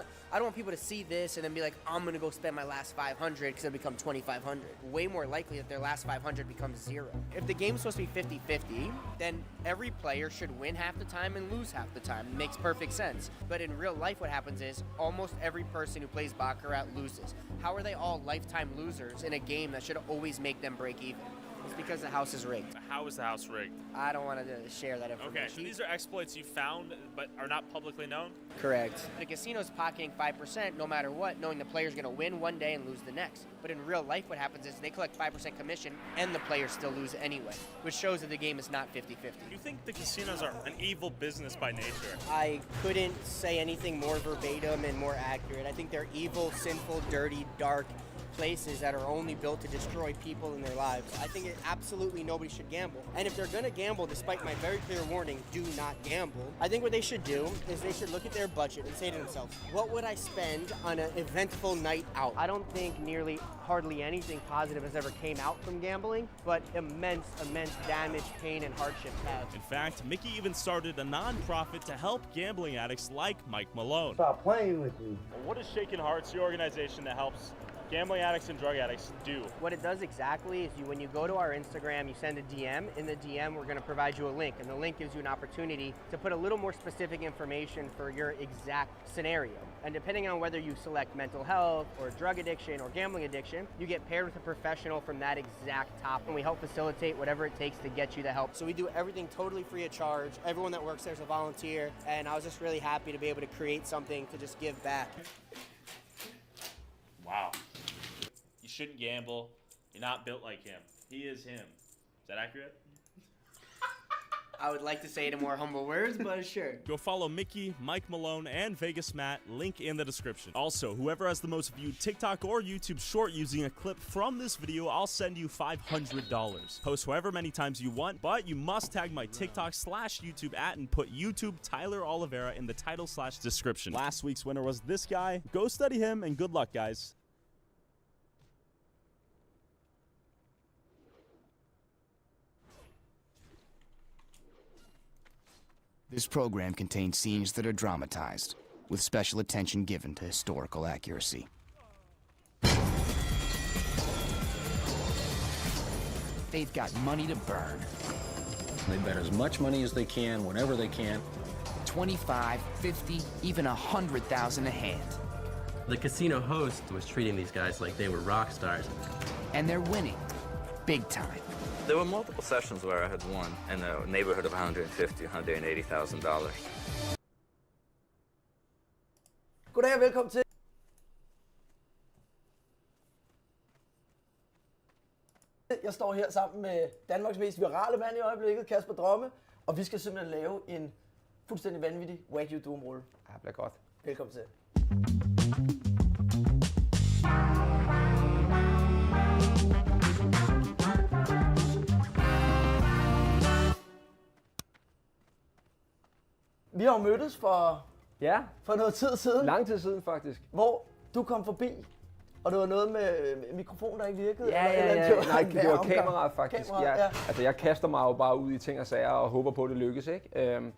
want people to see this and then be like, I'm gonna go spend my last 500 because it'll become 2,500. Way more likely that their last 500 becomes 0. If the game's supposed to be 50-50, then every player should win half the time and lose half the time. It makes perfect sense. But in real life, what happens is almost every person who plays Baccarat loses. How are they all lifetime losers in a game that should always make them break even? It's because the house is rigged. How is the house rigged? I don't want to share that information. Okay, so these are exploits you found but are not publicly known? Correct. The casino's pocketing 5% no matter what, knowing the player's going to win one day and lose the next. But in real life, what happens is they collect 5% commission and the players still lose anyway, which shows that the game is not 50-50. You think the casinos are an evil business by nature? I couldn't say anything more verbatim and more accurate. I think they're evil, sinful, dirty, dark places that are only built to destroy people in their lives. I think absolutely nobody should gamble. And if they're gonna gamble, despite my very clear warning, do not gamble, I think what they should do is they should look at their budget and say to themselves, what would I spend on an eventful night out? I don't think hardly anything positive has ever came out from gambling, but immense damage, pain, and hardships have. in fact, Mickey even started a non-profit to help gambling addicts like Mike Malone. Stop playing with me. What is Shaken Hearts, your organization that helps gambling addicts and drug addicts do? What it does exactly is when you go to our Instagram, you send a DM. In the DM, we're going to provide you a link, and the link gives you an opportunity to put a little more specific information for your exact scenario. And depending on whether you select mental health or drug addiction or gambling addiction, you get paired with a professional from that exact topic, and we help facilitate whatever it takes to get you the help. So we do everything totally free of charge. Everyone that works there is a volunteer, and I was just really happy to be able to create something to just give back. Wow. You shouldn't gamble. You're not built like him. He is him. Is that accurate? I would like to say it in more humble words, but sure. Go follow Mickey, Mike Malone, and Vegas Matt, link in the description. Also, whoever has the most viewed TikTok or YouTube short using a clip from this video, I'll send you $500. Post however many times you want, but you must tag my TikTok/YouTube and put YouTube Tyler Oliveira in the title/description. Last week's winner was this guy. Go study him, and good luck, guys. This program contains scenes that are dramatized, with special attention given to historical accuracy. They've got money to burn. They bet as much money as they can, whenever they can. 25, 50, even 100,000 a hand. The casino host was treating these guys like they were rock stars. And they're winning, big time. There were multiple sessions where I had won in the neighborhood of $150,000, $180,000. Goddag og velkommen til. Jeg står her sammen med Danmarks mest virale mand i øjeblikket, Kasper Dromme, og vi skal simpelthen lave en fuldstændig vanvittig What You Do-rulle. Ja, det bliver godt. Velkommen til. Vi har jo mødtes for noget tid siden. Lang tid siden faktisk. Hvor du kom forbi, og det var noget med mikrofonen, der ikke virkede. Ja. Nej, det var kameraet faktisk. Altså, jeg kaster mig jo bare ud i ting og sager og håber på, at det lykkes, ikke?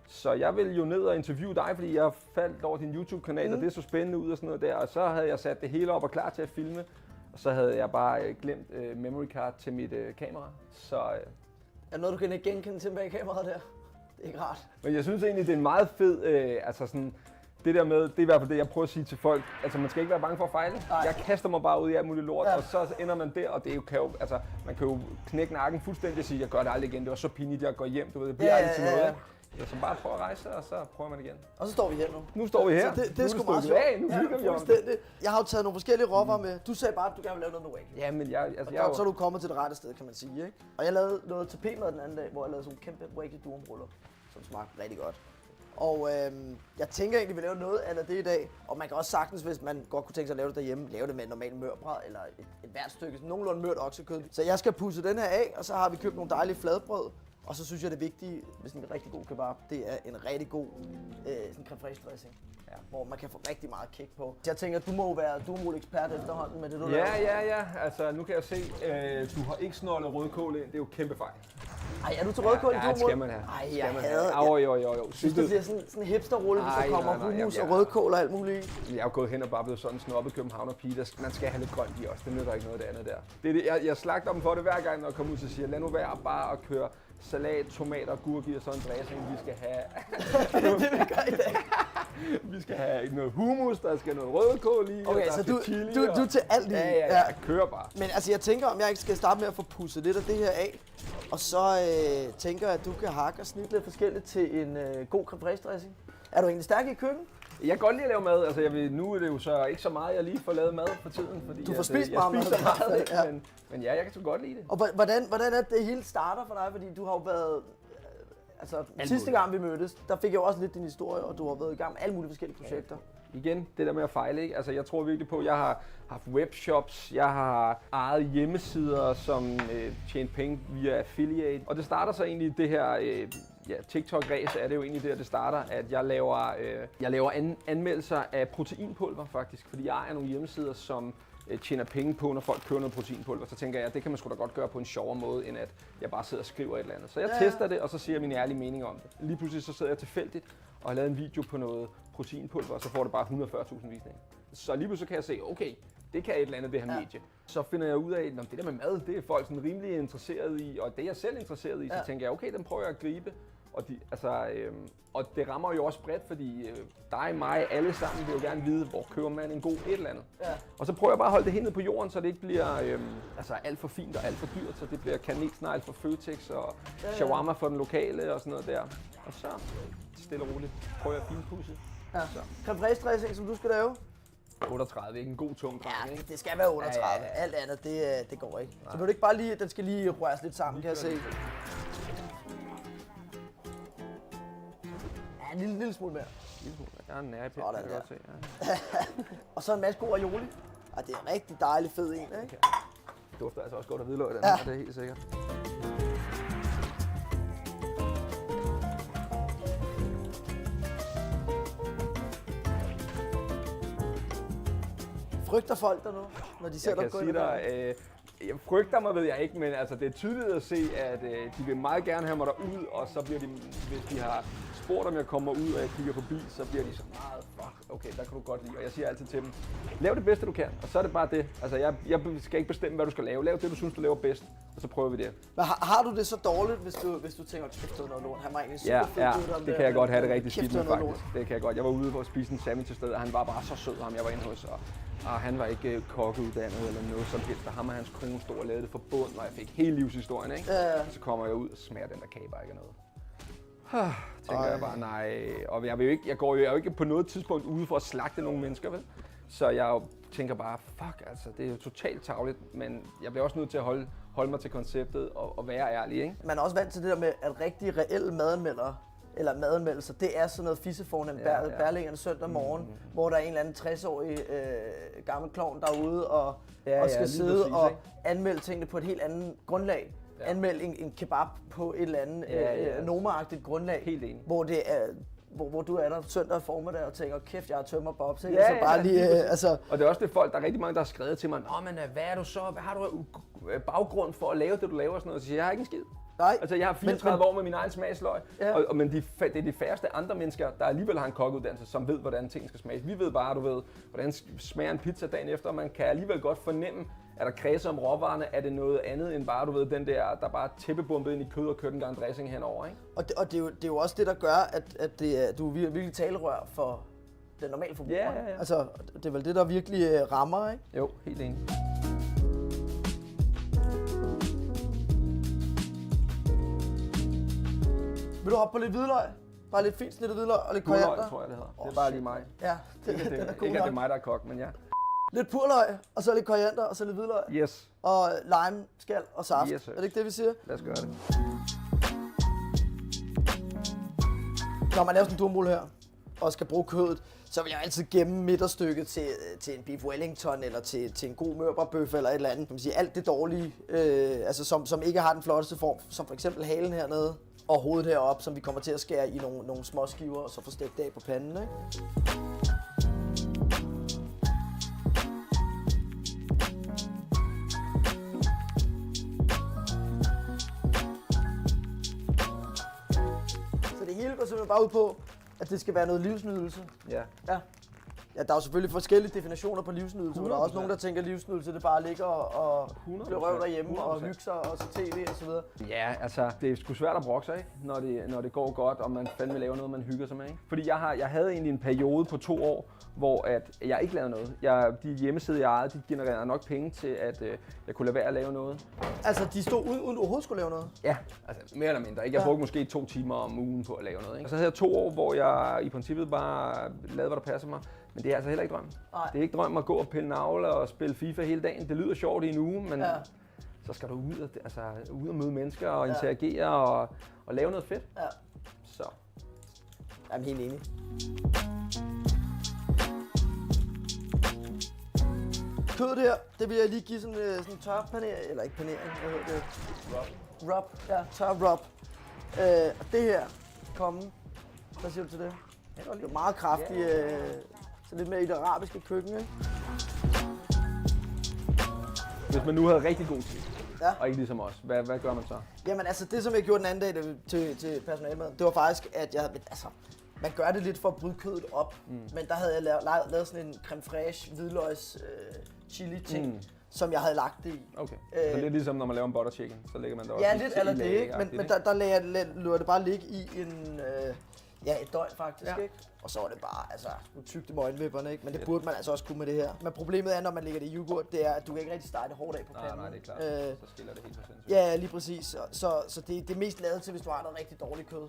Så jeg ville jo ned og interviewe dig, fordi jeg faldt over din YouTube-kanal, og det så spændende ud og sådan noget der. Og så havde jeg sat det hele op og klar til at filme. Og så havde jeg bare glemt memory card til mit kamera. Så, Er det noget, du kan genkende til bag kameraet der? Det er ikke rart. Men jeg synes egentlig, det er en meget fed, altså sådan, det der med, det er i hvert fald det, jeg prøver at sige til folk. Altså, man skal ikke være bange for at fejle. Nej. Jeg kaster mig bare ud i alt muligt lort, Ja. og så ender man der, og det er jo, altså, man kan jo knække nakken fuldstændig og sige, jeg gør det aldrig igen, det var så pinligt, jeg går hjem, du ved, det bliver aldrig til noget. Ikke? Så bare prøv at rejse sig, og så prøver man igen. Og så står vi her nu. Nu står vi her. Så det er sgu meget sjovt. Nu hygger vi om det. Jeg har jo taget nogle forskellige råvarer med. Du sagde bare, at du gerne vil lave noget med Wagyu. Ja, men så er du kommet til det rette sted, kan man sige, ikke? Og jeg lavede noget tapetmad den anden dag, hvor jeg lavede sådan nogle kæmpe Wagyu durumruller, som smagte rigtig godt. Og jeg tænker egentlig, at vi laver noget af det i dag. Og man kan også sagtens, hvis man godt kunne tænke sig at lave det derhjemme, lave det med et normalt mørbræd eller et hvert stykke, nogenlunde mørt oksekød. Så jeg skal pudse den her af, og så har vi købt nogle dejlige fladbrød. Og så synes jeg, det vigtige med sådan en rigtig god kebab, det er en rigtig god sådan creme fraiche dressing. Ja, hvor man kan få rigtig meget kick på. Så jeg tænker, du må jo være ekspert efterhånden med det, du laver. Ja. Altså, nu kan jeg se, du har ikke snollet rødkål ind. Det er jo kæmpe fejl. Ej, er du til rødkål i Ja, det skal man have. Ej, jeg hader det. Jo. Synes du, det bliver sådan en hipsterrulle, hvis der kommer hummus og rødkål og alt muligt? Jeg er jo gået hen og bare blevet sådan en snobbet københavner-pige. Man skal have lidt grønt i også. Det nytter ikke noget af det andet der. Det er det, jeg slagter dem for det hver gang, når jeg kommer ud og siger, lad nu være bare at køre salat, tomater, gurk i og sådan en dressing. Vi skal have... det vi gør i dag. Vi skal have noget hummus, der skal noget rødkål i, okay, og så du er til alt i. Ja, kører bare. Men altså, jeg tænker, om jeg ikke skal starte med at få pusset lidt af det her af. Og så tænker jeg, at du kan hakke og snitte lidt forskelligt til en god creme fraiche dressing. Er du egentlig stærk i køkken? Jeg kan godt lide at lave mad. Altså, nu er det jo så ikke så meget, jeg lige får lavet mad for tiden. Fordi du får spist meget mad. Ja. Men ja, jeg kan så godt lide det. Og hvordan er det hele starter for dig? Fordi du har jo været... Altså, sidste gang vi mødtes, der fik jeg jo også lidt din historie, og du har været i gang med alle mulige forskellige projekter. Igen, det der med at fejle, ikke? Altså, jeg tror virkelig på, at jeg har haft webshops, jeg har ejet hjemmesider, som tjente penge via affiliate. Og det starter så egentlig det her, TikTok-ræs er det jo egentlig der, det starter, at jeg laver anmeldelser af proteinpulver faktisk, fordi jeg ejer nogle hjemmesider, som tjener penge på, når folk køber noget proteinpulver. Så tænker jeg, at det kan man sgu da godt gøre på en sjovere måde, end at jeg bare sidder og skriver et eller andet. Så jeg tester det, og så siger jeg min ærlige mening om det. Lige pludselig så sidder jeg tilfældigt og har lavet en video på noget proteinpulver, og så får det bare 140.000 visninger. Så lige pludselig kan jeg se, okay, det kan et eller andet, det her medie. Så finder jeg ud af, at det der med mad, det er folk sådan rimelig interesseret i, og det er jeg selv interesseret i, så tænker jeg, okay, den prøver jeg at gribe. Og det rammer jo også bredt, fordi dig, mig, alle sammen vil jo gerne vide, hvor køber man en god et eller andet. Ja. Og så prøver jeg bare at holde det helt ned på jorden, så det ikke bliver alt for fint og alt for dyrt, så det bliver kanelsnegl for Føtex og shawarma for den lokale og sådan noget der. Og så stille og roligt prøver jeg at finpudse. Ja. Creme fraiche dressing, som du skal lave? 38, ikke en god tung dreng, ikke? Det skal være 38. Ja. Alt andet, det går ikke. Nej. Så vil du ikke bare lige, den skal lige røres lidt sammen, kan jeg se. Ja, en lille smule mere. Jeg er en nærpind, kan jeg godt se. Ja. Og så en masse god aioli. Og det er en rigtig dejlig fed en, ikke? Okay. Det dufter altså også godt af hvidløg, den her, det er helt sikkert. Frygter folk der nu, når de ser dig gå ind? Jeg frygter mig, ved jeg ikke, men altså, det er tydeligt at se, at de vil meget gerne have mig derud, og så bliver de, hvis de har spurgt, om jeg kommer ud, og jeg kigger forbi, så bliver de så meget, okay, der kan du godt lide. Og jeg siger altid til dem, lav det bedste du kan, og så er det bare det. Altså, jeg skal ikke bestemme, hvad du skal lave. Lav det, du synes, du laver bedst, og så prøver vi det. Men har du det så dårligt, hvis du tænker, kæft, det er noget lort? Han var egentlig super fedt. Det kan jeg godt have det rigtig skidt med, faktisk. Det kan jeg godt. Jeg var ude og spise en sandwich et sted, og han var bare så sød, ham jeg var inde hos. Og han var ikke kokkeuddannet eller noget som helst, og ham og hans kone stod og lavede det for bund, og jeg fik hele livshistorien, ikke? Så kommer jeg ud og smager den der kage bare ikke noget. Tænker jeg bare, nej. Og jeg går jo ikke på noget tidspunkt ude for at slagte nogle mennesker, vel? Så jeg tænker bare, fuck altså, det er jo totalt tarveligt, men jeg bliver også nødt til at holde mig til konceptet og være ærlig, ikke? Man er også vant til det der med, at rigtig reelle madanmeldere, eller madanmeldelser, det er sådan noget fissefornemt Berlingerne søndag morgen, hvor der er en eller anden 60-årig gammel klovn derude og skal sidde præcis, og anmelde tingene på et helt andet grundlag. Ja. Anmelde en kebab på et eller andet Noma-agtigt grundlag. Helt enig. Hvor det er hvor du er der søndag formiddag og tænker, kæft, jeg har tømmer bobs, ikke? Altså bare lige, altså... Og det er også det folk, der er rigtig mange, der har skrevet til mig, nå, men hvad er du så? Hvad har du baggrund for at lave det, du laver? Og sådan noget. Så siger jeg har ikke en skid. Nej. Altså, jeg har 34 år med min egen smagsløg, men det er de færreste andre mennesker, der alligevel har en kokkeuddannelse, som ved, hvordan ting skal smages. Vi ved bare, hvordan smager en pizza dagen efter, og man kan alligevel godt fornemme, Er der kredse om råvarerne? Er det noget andet end bare, du ved, den der bare tæppebumpet ind i kød og kørt en gang dressing henover, ikke? Og det er jo også det, der gør, at du er virkelig talerør for den normale forbruger. Ja. Altså, det er vel det, der virkelig rammer, ikke? Jo, helt enig. Vil du hoppe på lidt hvidløg? Bare lidt fint snittet hvidløg og lidt Purløg, koriander? tror jeg, det hedder. Det er bare lige mig. Ja, den er god ikke, at det nok. er mig, der er kok, men ja. Lidt purløg, og så lidt koriander, og så lidt hvidløg. Yes. Og lime, skal og saft. Yes, er det ikke det, vi siger? Lad os gøre det. Når man laver sådan en durmrulle her, og skal bruge kødet, så vil jeg altid gemme midterstykket til en beef wellington, eller til en god mørberbøf, eller et eller andet. Kan man sige, alt det dårlige, altså som ikke har den flotteste form, som for eksempel halen hernede, og hovedet heroppe, som vi kommer til at skære i nogle små skiver, og så få stegt af på panden, ikke? Så det hele går simpelthen bare ud på, at det skal være noget livsnydelse. Ja. Ja, der er jo selvfølgelig forskellige definitioner på livsnydelse, men der er også nogen, der tænker, at livsnydelse det bare ligger og blive røv derhjemme 100%. Og hygge sig og se tv og så videre. Ja, altså, det er sgu svært at brokke sig, ikke? Når det går godt, og man fandme laver noget, man hygger sig med, ikke? Fordi jeg havde egentlig en periode på 2 år, hvor at jeg ikke lavede noget. De hjemmesider, jeg ejede, de genererede nok penge til, at jeg kunne lade være at lave noget. Altså, de stod uden du overhovedet skulle lave noget? Ja, altså mere eller mindre. Ikke? Jeg brugte måske 2 timer om ugen på at lave noget, ikke? Og så havde jeg 2 år, hvor jeg i princippet bare lavede, hvad der passer mig. Men det er altså heller ikke drømmen. Det er ikke drømmen at gå og pille navle og spille FIFA hele dagen. Det lyder sjovt i en uge, men så skal du ud og møde mennesker og interagere og lave noget fedt. Ja. Så. Jeg er helt enig. Kødet her, det vil jeg lige give sådan en tør panering, eller ikke panering, hvad hedder det? Rub. Ja, tør rub. Og det her, komme. Hvad siger du til det? Det er meget kraftigt, så lidt mere i det arabiske køkken, ikke? Hvis man nu havde rigtig god tid, og ikke ligesom os, hvad gør man så? Jamen altså, det som jeg gjorde den anden dag til personalemaden, det var faktisk, at man gør det lidt for at bryde kødet op, men der havde jeg lavet sådan en creme fraiche, hvidløgs, chili ting, som jeg havde lagt det i. Okay, så lidt ligesom når man laver en butter chicken, så lægger man det også ja, lidt eller det, ikke? Men der lå det bare ligge i et døgn faktisk, ikke? Og så var det bare, nu tygte med øjenvipperne, ikke? Men det burde man altså også kunne med det her. Men problemet er, når man lægger det i yoghurt, det er, at du kan ikke rigtig stege det hårdt af på panden. Nej, det er klart. Så skiller det helt for sindssygt. Ja, lige præcis. Så det er mest lavet til, hvis du har noget rigtig dårligt kød.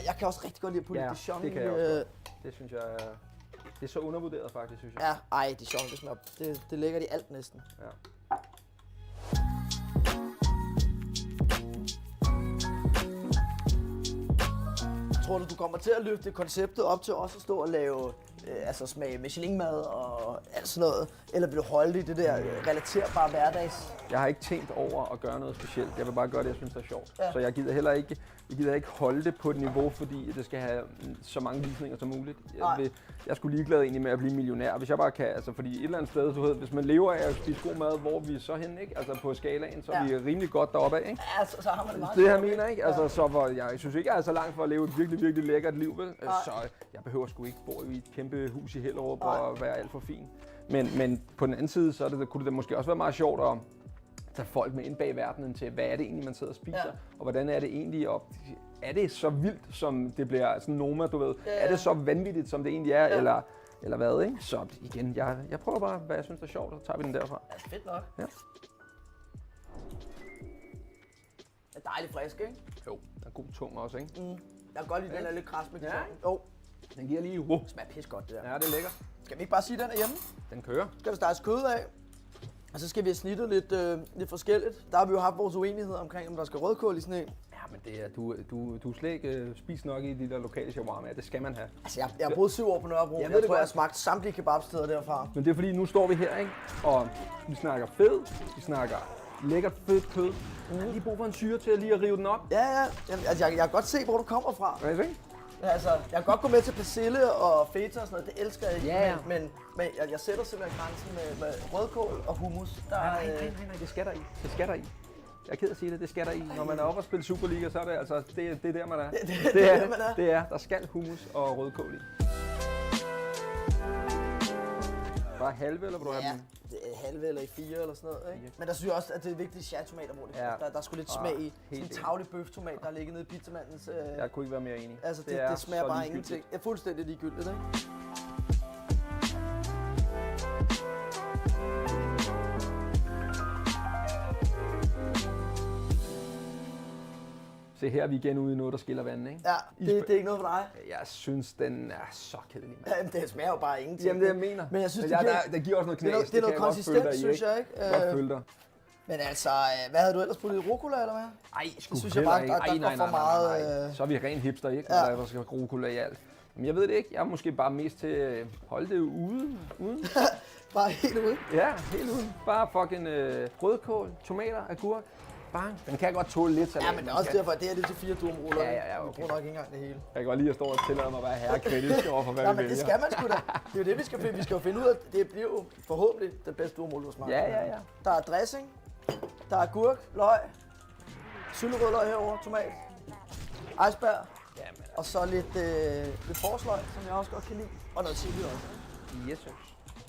Jeg kan også rigtig godt lide at putte Dijon. Det kan jeg også. Det synes jeg det er så undervurderet faktisk, synes jeg. Ja, Dijon, det lægger de alt næsten. Ja. Tror du kommer til at løfte konceptet op til også at stå og lave smage Michelin-mad og alt sådan noget? Eller vil du holde det i det der relaterbare hverdags? Jeg har ikke tænkt over at gøre noget specielt. Jeg vil bare gøre det, jeg synes er sjovt. Ja. Så jeg gider heller ikke holde det på et niveau, fordi det skal have så mange visninger som muligt. Jeg skulle ligeglad egentlig med at blive millionær, hvis jeg bare kan. Altså, fordi et eller andet sted, du ved, hvis man lever af at spise god mad, hvor vi er så henne, ikke? Altså på skalaen, så er vi rimelig godt deroppe af, ikke? Ja, så har man det meget. Det her mener, ikke? Altså, så hvor jeg synes ikke, jeg er så langt for at leve et virkelig, virkelig lækkert liv, vel? Så jeg behøver sgu ikke bo i et kæmpe hus i Hellerup og være alt for fin. Men på den anden side, så kunne det måske også være meget sjovt at tage folk med ind bag verdenen til, hvad er det egentlig, man sidder og spiser, og hvordan er det egentlig, og er det så vildt, som det bliver sådan Noma, du ved? Er det så vanvittigt, som det egentlig er, eller hvad, ikke? Så igen, jeg prøver bare, hvad jeg synes er sjovt, og så tager vi den derfra. Ja, fedt nok. Ja. Det er dejligt frisk, ikke? Jo, den er god tung også, ikke? Jeg kan godt lide, den er lidt kras med ja. Jo. Den giver lige Det smager pis godt, det der. Ja, det er lækker. Skal vi ikke bare sige, den er hjemme? Den kører. Skal vi starte kød af? Og så skal vi have snittet lidt forskelligt. Der har vi jo haft vores uenigheder omkring, om der skal rødkål i sådan en. Ja, men det er, du slet ikke spist nok i de der lokale shawarma. Det skal man have. Altså, jeg har boet 7 år på Nørrebro. Jeg tror, jeg har smagt samtlige kebabsteder derfra. Men det er fordi, nu står vi her, ikke? Og vi snakker fed, vi snakker lækkert fedt kød. Jeg har lige brug for en syre til at lige at rive den op. Ja. Jamen, altså, jeg kan godt se, hvor du kommer fra. Kan I se? Altså, jeg kan godt gå med til persille og feta og sådan noget, det elsker jeg ikke. Ja. Men jeg sætter simpelthen grænsen med rødkål og hummus. Nej, det skal der i. Det skal der i. Jeg er ked at sige det, det skal der i. Når man er oppe og spille Superliga, så er det altså, det er der, man er. Det er, der skal hummus og rødkål i. bare halve, eller vil du have Ja, dem? halve eller i 4 eller sådan noget, ikke? Men der synes jeg også, at det er vigtigt, at cherrytomater, hvor det Ja. der er sgu lidt smag i. Sådan en enig. tavlig bøftomat, der ligger nede i pizzamandens... Jeg kunne ikke være mere enig. Altså, er det smager så bare ligegyldigt. ingenting. Det er fuldstændig ligegyldigt, ikke? Se her er vi igen ude i noget, der skiller vandene, ikke? Ja, det er ikke noget for dig. Jeg synes, den er så kedelig, mand. Jamen, det smager jo bare ingenting. Jamen, det jeg mener. Men jeg synes, det giver også noget knas. Det er noget konsistens, synes jeg, ikke? Jeg kan godt følge dig. Men altså, hvad havde du ellers puttet i rucola, eller hvad? Ej, det synes jeg bare, der går for meget... Så er vi ren hipster, ikke? Ja. Når der skal rucola i alt. Men jeg ved det ikke. Jeg er måske bare mest til at holde det uden. Bare helt uden? Ja, helt uden. Bare fucking rødkål, tomater, agurk. Bang. Den kan jeg godt tåle lidt salat. Ja, men det er også derfor, at det her det er til 4 durumruller. Ja, okay. Vi bruger nok ikke engang det hele. Jeg kan godt lide at stå og tillade mig at være herrekritisk over for, hvad ja, vi men vælger. det skal man sgu da. Det er jo det, vi skal finde. Vi skal jo finde ud af, det bliver jo forhåbentlig den bedste durumrulle, du smager. Ja. Der er dressing, der er agurk, løg, sylterødløg herovre, tomat, iceberg, og så lidt forsløg, som jeg også godt kan lide, og noget chili også. Yes,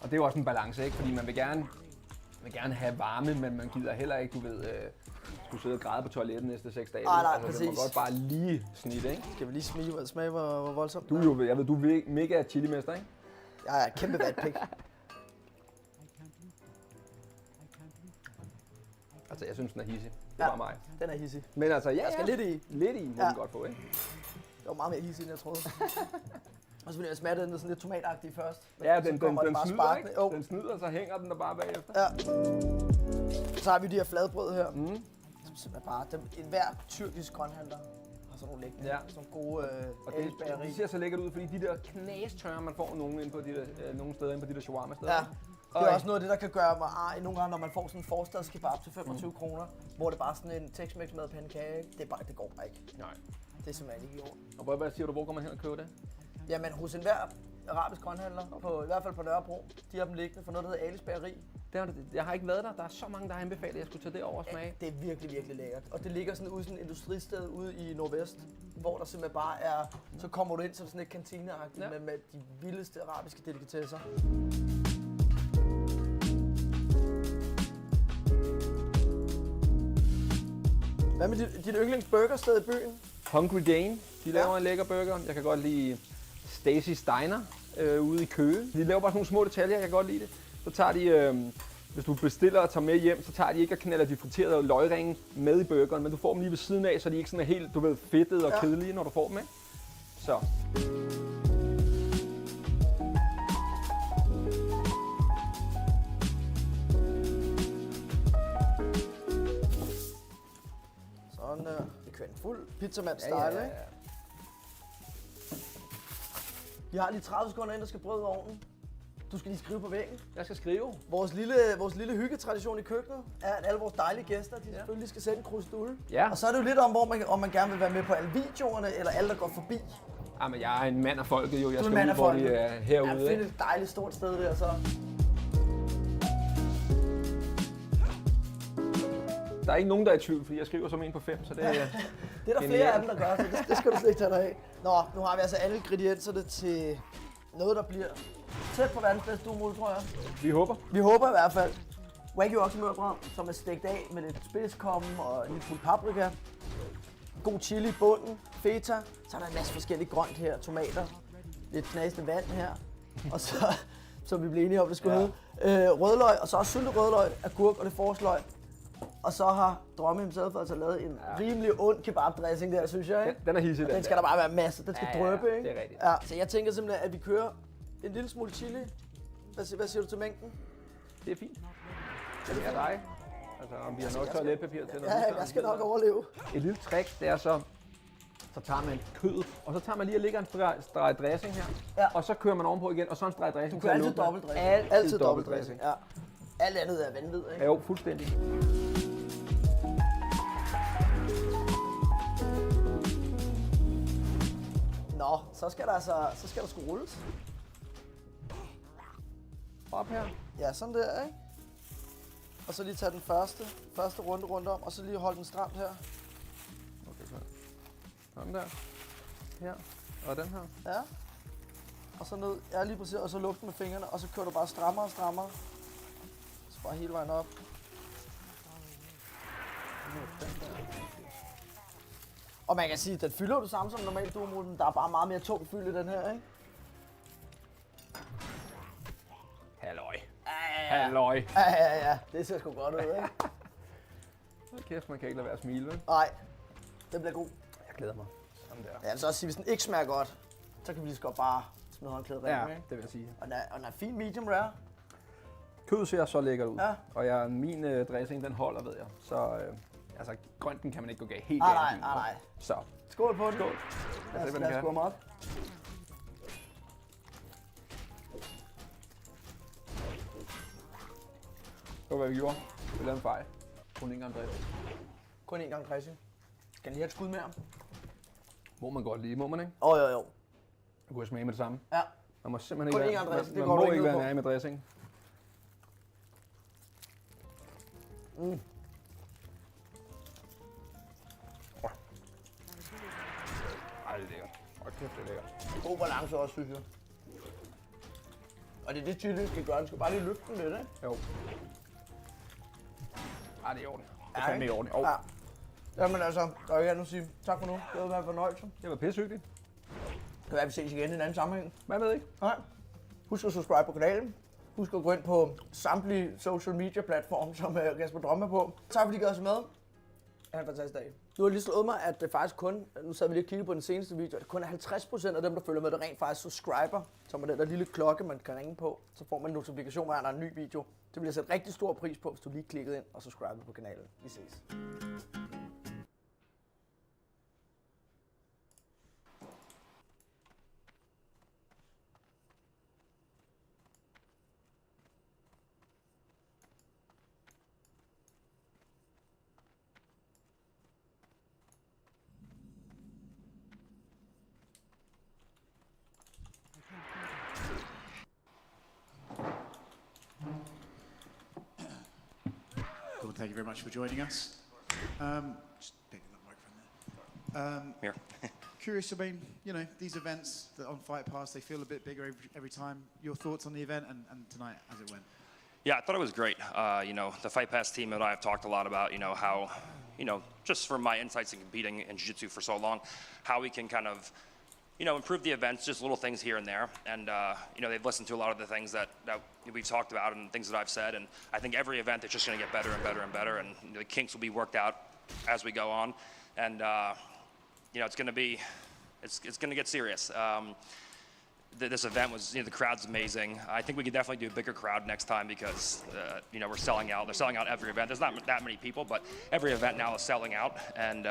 og det er jo også en balance, ikke? Fordi man vil gerne have varme, men man gider heller ikke, du ved, skulle sidde og græde på toilettet næste 6 dage. Nej, altså, præcis. det må godt bare lige snitte, ikke? Skal vi lige smage, hvor voldsomt Du er jo, jeg ved, du er mega chilimester, ikke? Jeg er kæmpe vatpik. Altså, jeg synes, den er hissig. Det var mig. Den er hissig. Men altså, Jeg skal lidt i. Lidt i må den godt få, ikke? Det var meget mere hissig, end jeg troede. Og så ville jeg smage den sådan lidt tomatagtig først. Ja, den kommer det bare snyder, sparkende. ikke? Den snyder, så hænger den der bare bagefter. Ja. Så har vi de her fladbrød her. Som simpelthen bare, enhver tyrkisk grønhandler har sådan nogle liggende. Sådan nogle gode og det ser så lækkert ud, fordi de der knastørre, man får nogle steder inde på de der shawarma-steder. Ja. Det er også noget af det, der kan gøre mig nogle gange, når man får sådan en forstadskebab til 25 kroner, hvor det bare er sådan en Tex-Mex med pandekage, det går bare ikke. Nej. Det er simpelthen ikke i orden. Og hvad siger du, hvor går man hen og køber det? Jamen hos enhver arabisk grønhandler, i hvert fald på Nørrebro, de har dem liggende for noget, der hedder Alis Bageri. Jeg har ikke været der. Der er så mange, der har anbefalet, at jeg skulle tage det over og smage. Det er virkelig, virkelig lækkert. Og det ligger sådan ude i sådan et industristed ude i Nordvest, hvor der simpelthen bare er... Så kommer du ind som sådan et kantineagtigt med de vildeste arabiske delikatesser. Hvad med dit yndlingsburgersted i byen? Hungry Jane. De laver en lækker burger. Jeg kan godt lide Stacy's Diner ude i Køge. De laver bare sådan nogle små detaljer, jeg kan godt lide det. Så tager de, hvis du bestiller og tager med hjem, så tager de ikke og knalder de friterede løgringe med i burgeren, men du får dem lige ved siden af, så de ikke sådan er helt, du ved, fedtede og kedelige, når du får dem, ikke? Så. Sådan der. Det kører en fuld pizzamand-style, ikke? Vi har lige 30 sekunder ind, der skal brød i ovnen. Du skal lige skrive på væggen. Jeg skal skrive. Vores lille hyggetradition i køkkenet er, at alle vores dejlige gæster, de selvfølgelig skal sætte en krusedulle. Ja. Og så er det jo lidt om man gerne vil være med på alle videoerne, eller alle, der går forbi. Jamen, jeg er en mand af folket jo. Jeg skal ud, hvor vi er herude. Ja, find et dejligt stort sted der, så. Der er ikke nogen, der er i tvivl, fordi jeg skriver som en på 5, så det er... Det er der flere af dem, der gør, så det skal du slet ikke tage dig af. Nå, nu har vi altså alle ingredienserne til noget, der bliver tæt på verdens bedste dumrulle, tror jeg. Vi håber. Vi håber i hvert fald. Wagyu oksemørbrad, som er stegt af med lidt spidskommen og en lille fuld paprika. God chili i bunden, feta. Så er der en masse forskellige grønt her, tomater. Lidt knasende vand her. Og så, som vi blev enige om, det skulle hedde. Rødløg, og så også syltet rødløg, agurk og det forsløg. Og så har Drømme himself altså lavet en rimelig ond kebabdressing der, synes jeg, ikke? Den er hissig, den skal der bare være masser. Den skal drøbe, ikke? Det er rigtigt. Ja, så jeg tænker simpelthen, at vi kører en lille smule chili. Hvad siger du til mængden? Det er fint. Det er dig. Altså, om vi har nok toiletpapir til noget. Ja, jeg skal nok overleve. Et lille trick, det er så tager man kødet, og så tager man lige og lægger en streg dressing her. Ja. Og så kører man ovenpå igen, og så en streg dressing. Du kører altid dobbeltdressing. Altid dobbeltdressing. Ja. Alt andet er vanvid, ikke? Jo, fuldstændig. Nå, så skal der sgu rulles. Op her. Ja, sådan der, ikke? Og så lige tage den første runde rundt om, og så lige holde den stramt her. Okay, sådan der. Her. Og den her. Ja. og så ned. Ja, lige præcis, og så luften med fingrene, og så kører du bare strammere og strammere. Så bare hele vejen op. Og man kan sige, at den fylder jo det samme som normalt duo, men der er bare meget mere tung fyld i den her, ikke? Halløj. Ja. Halløj. Ja. Det ser sgu godt ud, ikke? Hold kæft, man kan ikke lade være at smile, vel? Nej, det bliver god. Jeg glæder mig. Sådan der. Jeg vil så også sige, hvis den ikke smager godt, så kan vi lige så godt bare smide håndklædet rent, Ja, ikke? det vil jeg sige. Og den er fin medium rare. Kødet ser så lækkert ud. Ja. Og min dressing, den holder, ved jeg. Så altså, grønten kan man ikke gå galt helt Nej. Så. Skål på den. Skål. Lad os gå mig op. Det var, hvad vi gjorde. Vi lavede en fejl. Kun en gang dressing. Kun en gang dressing. Skal lige have et skud mere? Må man godt lige, må man ikke? Jo. Du kunne smage med det samme. Ja. Man må simpelthen Kun ikke en gang dressing, det man går må du ikke ikke ned være på. nær med dressing. Ej, det er lækkert. Hold kæft, det er lækkert. God balance også, synes jeg. Og det er det chili skal gøre. Den skal bare lige løfte den lidt, ikke? Jo. Ej, det er i orden. Det er Ja, fandme i ikke? orden. Ja. Jamen altså, der er ikke andet at sige. Tak for nu. Det har været en fornøjelse. Det var pissehyggeligt. Det kan være, vi ses igen i en anden sammenhæng. Man ved ikke. Nej. Husk at subscribe på kanalen. Husk at gå ind på samtlige social media platforme, som Kasper Drømme er på. Tak fordi I gad os med. Ha' en fantastisk dag. Du har lige slået mig, at det faktisk kun, nu sad vi lige og kiggede på den seneste video, at det kun er 50% af dem, der følger med, der rent faktisk subscriber, som er den der lille klokke, man kan ringe på. Så får man en notifikation, hver der er en ny video. Det vil jeg sætte rigtig stor pris på, hvis du lige klikkede ind og subscribede på kanalen. Vi ses. Cool, thank you very much for joining us. Just taking that microphone there. Here. Curious, I mean, you know, these events that on Fight Pass, they feel a bit bigger every time. Your thoughts on the event and tonight as it went? Yeah, I thought it was great. You know, the Fight Pass team and I have talked a lot about, you know, how, you know, just from my insights in competing in jiu-jitsu for so long, how we can kind of, you know, improve the events, just little things here and there. And, you know, they've listened to a lot of the things that we've talked about and things that I've said. And I think every event is just going to get better and better and better. And you know, the kinks will be worked out as we go on. And, you know, it's going to be, it's going to get serious. This event was, you know, the crowd's amazing. I think we could definitely do a bigger crowd next time because, you know, we're selling out. They're selling out every event. There's not that many people, but every event now is selling out. And,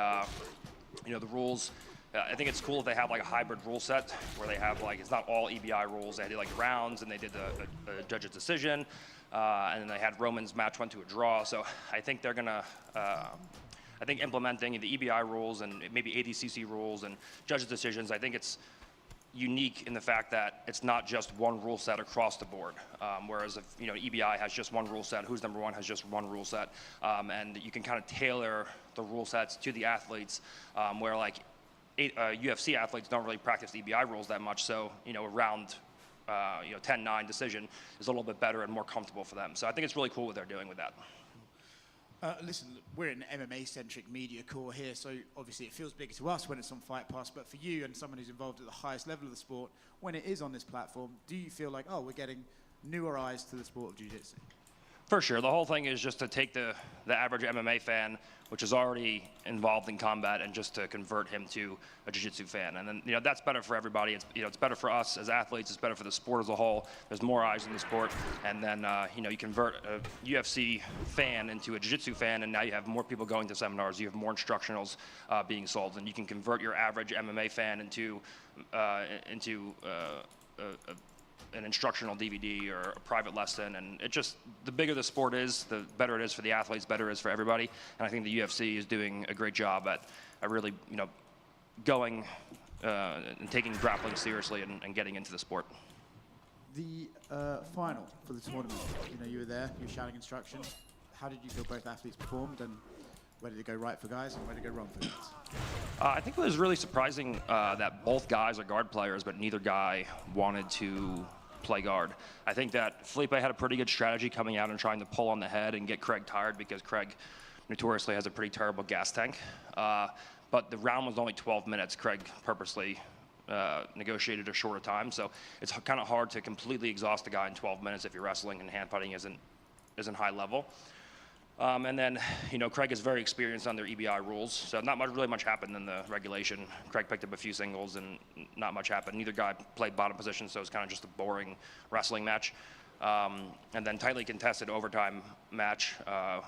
you know, the rules, I think it's cool if they have like a hybrid rule set where they have like, it's not all EBI rules. They did like rounds and they did the judge's decision. And then they had Roman's match went to a draw. So I think they're gonna, I think implementing the EBI rules and maybe ADCC rules and judge's decisions, I think it's unique in the fact that it's not just one rule set across the board. Whereas if, you know, EBI has just one rule set, who's number one has just one rule set. And you can kind of tailor the rule sets to the athletes where like, UFC athletes don't really practice the EBI rules that much, so you know, a round, you know, 10-9 decision is a little bit better and more comfortable for them. So I think it's really cool what they're doing with that. Listen, we're an MMA-centric media core here, so obviously it feels bigger to us when it's on Fight Pass, but for you and someone who's involved at the highest level of the sport, when it is on this platform, do you feel like, oh, we're getting newer eyes to the sport of jiu-jitsu? For sure. The whole thing is just to take the average MMA fan, which is already involved in combat, and just to convert him to a jiu-jitsu fan. And then, you know, that's better for everybody. It's, you know, it's better for us as athletes. It's better for the sport as a whole. There's more eyes in the sport. And then, you know, you convert a UFC fan into a jiu-jitsu fan, and now you have more people going to seminars. You have more instructionals being sold. And you can convert your average MMA fan into an instructional DVD or a private lesson, and it just, the bigger the sport is, the better it is for the athletes, better it is for everybody, and I think the UFC is doing a great job at really, you know, going and taking grappling seriously and getting into the sport. The final for the tournament, you know, you were there, you were shouting instruction. How did you feel both athletes performed, and Where did it go right for guys and where did it go wrong for guys? I think it was really surprising that both guys are guard players, but neither guy wanted to play guard. I think that Felipe had a pretty good strategy coming out and trying to pull on the head and get Craig tired because Craig notoriously has a pretty terrible gas tank. But the round was only 12 minutes. Craig purposely negotiated a shorter time, so it's kind of hard to completely exhaust a guy in 12 minutes if you're wrestling and hand putting isn't high level. And then, Craig is very experienced on their EBI rules, so not really much happened in the regulation. Craig picked up a few singles and not much happened. Neither guy played bottom position, so it was kind of just a boring wrestling match. And then tightly contested overtime match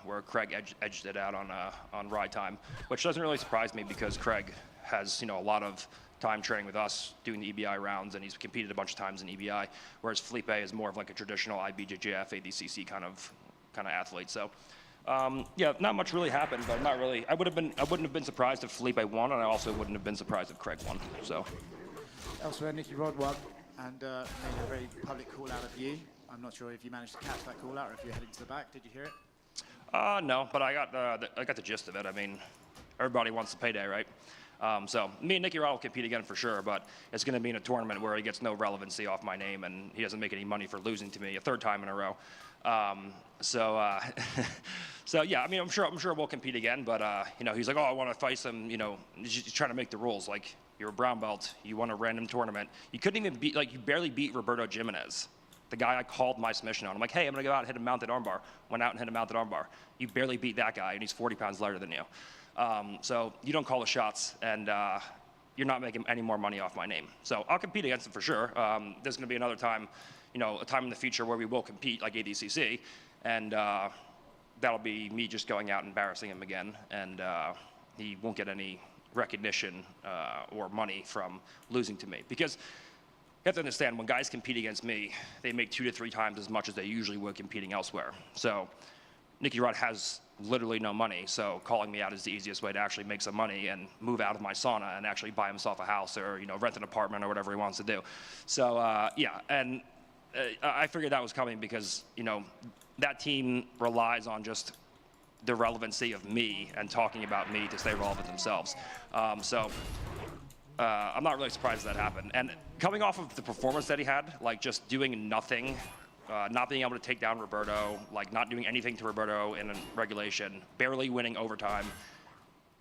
where Craig edged it out on ride time, which doesn't really surprise me because Craig has, a lot of time training with us doing the EBI rounds, and he's competed a bunch of times in EBI, whereas Felipe is more of like a traditional IBJJF, ADCC kind of athlete. So. Yeah, not much really happened, but I wouldn't have been surprised if Felipe won, and I also wouldn't have been surprised if Craig won. So. Elsewhere, Nicky Rod won and made a very public call out of you. I'm not sure if you managed to catch that call out or if you're heading to the back. Did you hear it? No, but I got the gist of it. I mean, everybody wants the payday, right? So me and Nicky Rod will compete again for sure, but it's going to be in a tournament where he gets no relevancy off my name and he doesn't make any money for losing to me a third time in a row. So yeah, I mean, I'm sure we'll compete again, but he's like, oh, I want to fight some, he's trying to make the rules. Like, you're a brown belt, you won a random tournament. You couldn't even you barely beat Roberto Jimenez, the guy I called my submission on. I'm like, hey, I'm gonna go out and hit a mounted armbar. Went out and hit a mounted armbar. You barely beat that guy, and he's 40 pounds lighter than you. So you don't call the shots, and you're not making any more money off my name. So I'll compete against him for sure. There's gonna be another time, a time in the future where we will compete like ADCC, and that'll be me just going out and embarrassing him again, and he won't get any recognition or money from losing to me. Because you have to understand, when guys compete against me, they make 2 to 3 times as much as they usually would competing elsewhere. So Nicky Rod has literally no money, so calling me out is the easiest way to actually make some money and move out of my sauna and actually buy himself a house or rent an apartment or whatever he wants to do. So yeah, and I figured that was coming because that team relies on just the relevancy of me and talking about me to stay relevant themselves. So I'm not really surprised that happened. And coming off of the performance that he had, like just doing nothing, not being able to take down Roberto, like not doing anything to Roberto in regulation, barely winning overtime,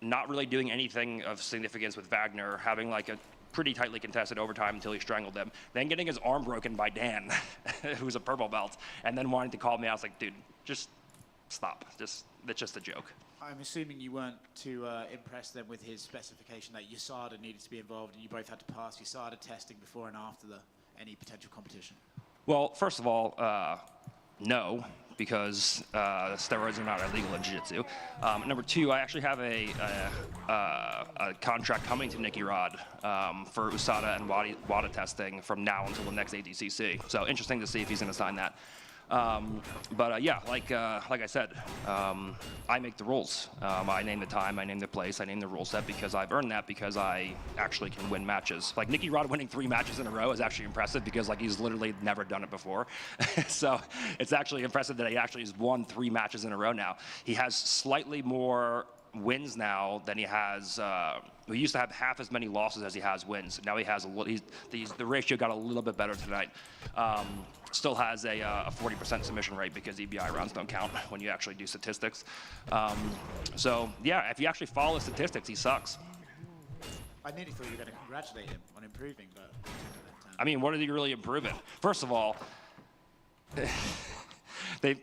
not really doing anything of significance with Wagner, having like a pretty tightly contested overtime until he strangled him, then getting his arm broken by Dan, who's a purple belt, and then wanting to call me out. I was like, dude, just stop. That's just a joke. I'm assuming you weren't too impressed then with his specification that USADA needed to be involved and you both had to pass USADA testing before and after any potential competition. Well, first of all, no, because steroids are not illegal in jiu-jitsu. Number 2, I actually have a contract coming to Nicky Rod for USADA and WADA testing from now until the next ADCC. So interesting to see if he's going to sign that. But yeah, like I said, I make the rules. I name the time, I name the place, I name the rule set because I've earned that because I actually can win matches. Like Nicky Rod winning 3 matches in a row is actually impressive because like he's literally never done it before. So it's actually impressive that he actually has won 3 matches in a row now. He has slightly more wins now than he has. He used to have half as many losses as he has wins. Now he has the ratio got a little bit better tonight. Still has a 40% submission rate because EBI rounds don't count when you actually do statistics. So yeah, if you actually follow the statistics, he sucks. I nearly thought you were going to congratulate him on improving, but I mean, what did he really improve in? First of all, they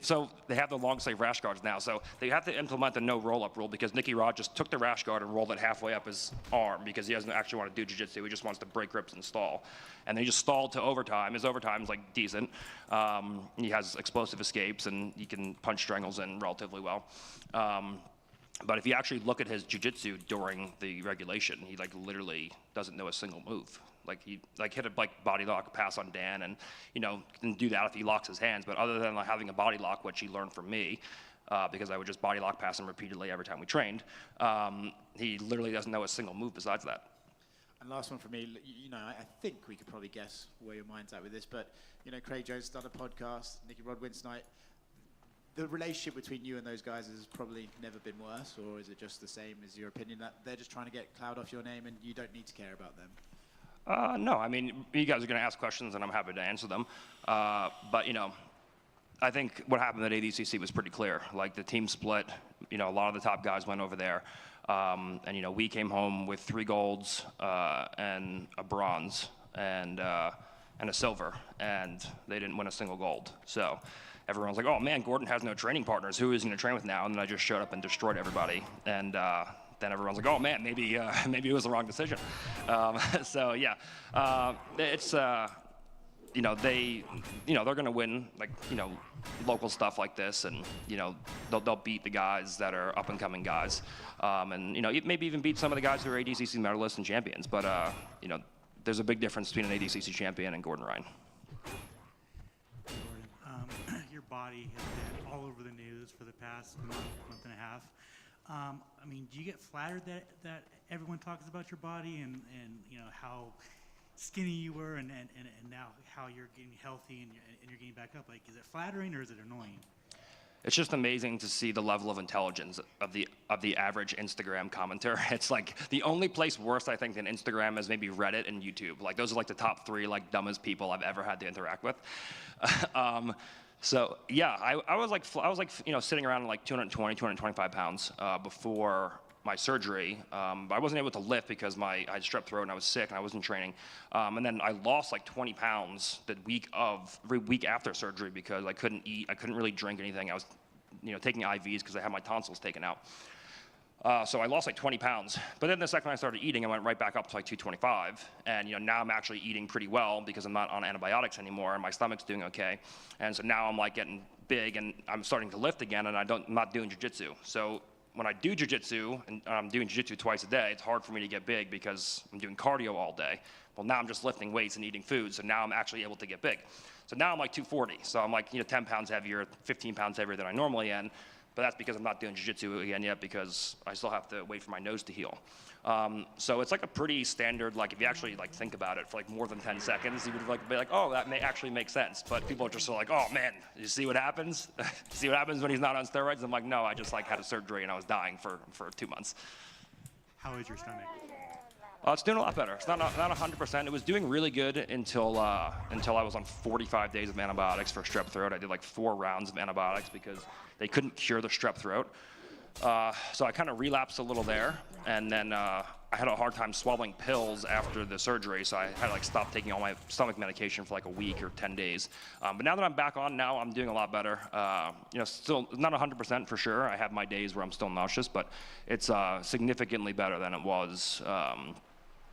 have the long sleeve rash guards now, so they have to implement the no roll-up rule because Nicky Rod just took the rash guard and rolled it halfway up his arm because he doesn't actually want to do jiu-jitsu. He just wants to break grips and stall. And they just stalled to overtime. His overtime is like decent. He has explosive escapes and he can punch strangles in relatively well. But if you actually look at his jiu-jitsu during the regulation, he like literally doesn't know a single move. Like he hit a body lock pass on Dan, and can do that if he locks his hands. But other than like having a body lock, which he learned from me, because I would just body lock pass him repeatedly every time we trained, he literally doesn't know a single move besides that. And last one for me, I think we could probably guess where your mind's at with this, but Craig Jones done a podcast, Nicky Rod wins tonight. the relationship between you and those guys has probably never been worse, or is it just the same as your opinion that they're just trying to get cloud off your name and you don't need to care about them? No, I mean, you guys are going to ask questions and I'm happy to answer them. But, you know, I think what happened at ADCC was pretty clear. Like, the team split, you know, a lot of the top guys went over there. And, you know, we came home with 3 golds and a bronze and a silver, and they didn't win a single gold. So everyone's like, oh man, Gordon has no training partners. Who is he going to train with now? And then I just showed up and destroyed everybody. And then everyone's like, oh man, maybe it was the wrong decision. So yeah, it's you know, they're going to win, like, you know, local stuff like this, and you know, they'll beat the guys that are up and coming guys, and you know, maybe even beat some of the guys who are ADCC medalists and champions. But you know, there's a big difference between an ADCC champion and Gordon Ryan. Gordon, your body has been all over the news for the past month and a half. I mean, do you get flattered that everyone talks about your body and you know, how skinny you were and now how you're getting healthy and you're getting back up? Like, is it flattering or is it annoying? It's just amazing to see the level of intelligence of the average Instagram commenter. It's like the only place worse, I think, than Instagram is maybe Reddit and YouTube. Like, those are like the top 3 like dumbest people I've ever had to interact with. So yeah, I was like you know, sitting around like 220, 225 pounds before my surgery. I wasn't able to lift because I had strep throat and I was sick and I wasn't training. And then I lost like 20 pounds every week after surgery because I couldn't eat, I couldn't really drink anything. I was, you know, taking IVs because I had my tonsils taken out. So I lost like 20 pounds. But then the second I started eating, I went right back up to like 225. And you know, now I'm actually eating pretty well because I'm not on antibiotics anymore and my stomach's doing okay. And so now I'm like getting big and I'm starting to lift again, and I'm not doing jiu-jitsu. So when I do jiu-jitsu, and I'm doing jiu-jitsu twice a day, it's hard for me to get big because I'm doing cardio all day. Well, now I'm just lifting weights and eating food, so now I'm actually able to get big. So now I'm like 240, so I'm like, you know, 10 pounds heavier, 15 pounds heavier than I normally am, but that's because I'm not doing jiu-jitsu again yet because I still have to wait for my nose to heal. So it's like a pretty standard, like if you actually like think about it for like more than 10 seconds, you would like be like, oh, that may actually make sense. But people are just like, oh man, you see what happens? See what happens when he's not on steroids? I'm like, no, I just like had a surgery and I was dying for 2 months. How is your stomach? It's doing a lot better. It's not 100%. It was doing really good until I was on 45 days of antibiotics for strep throat. I did like 4 rounds of antibiotics because they couldn't cure the strep throat. So I kind of relapsed a little there, and then I had a hard time swallowing pills after the surgery, so I had to like stop taking all my stomach medication for like a week or 10 days. But now that I'm back on, now I'm doing a lot better. You know, still not 100% for sure. I have my days where I'm still nauseous, but it's significantly better than it was.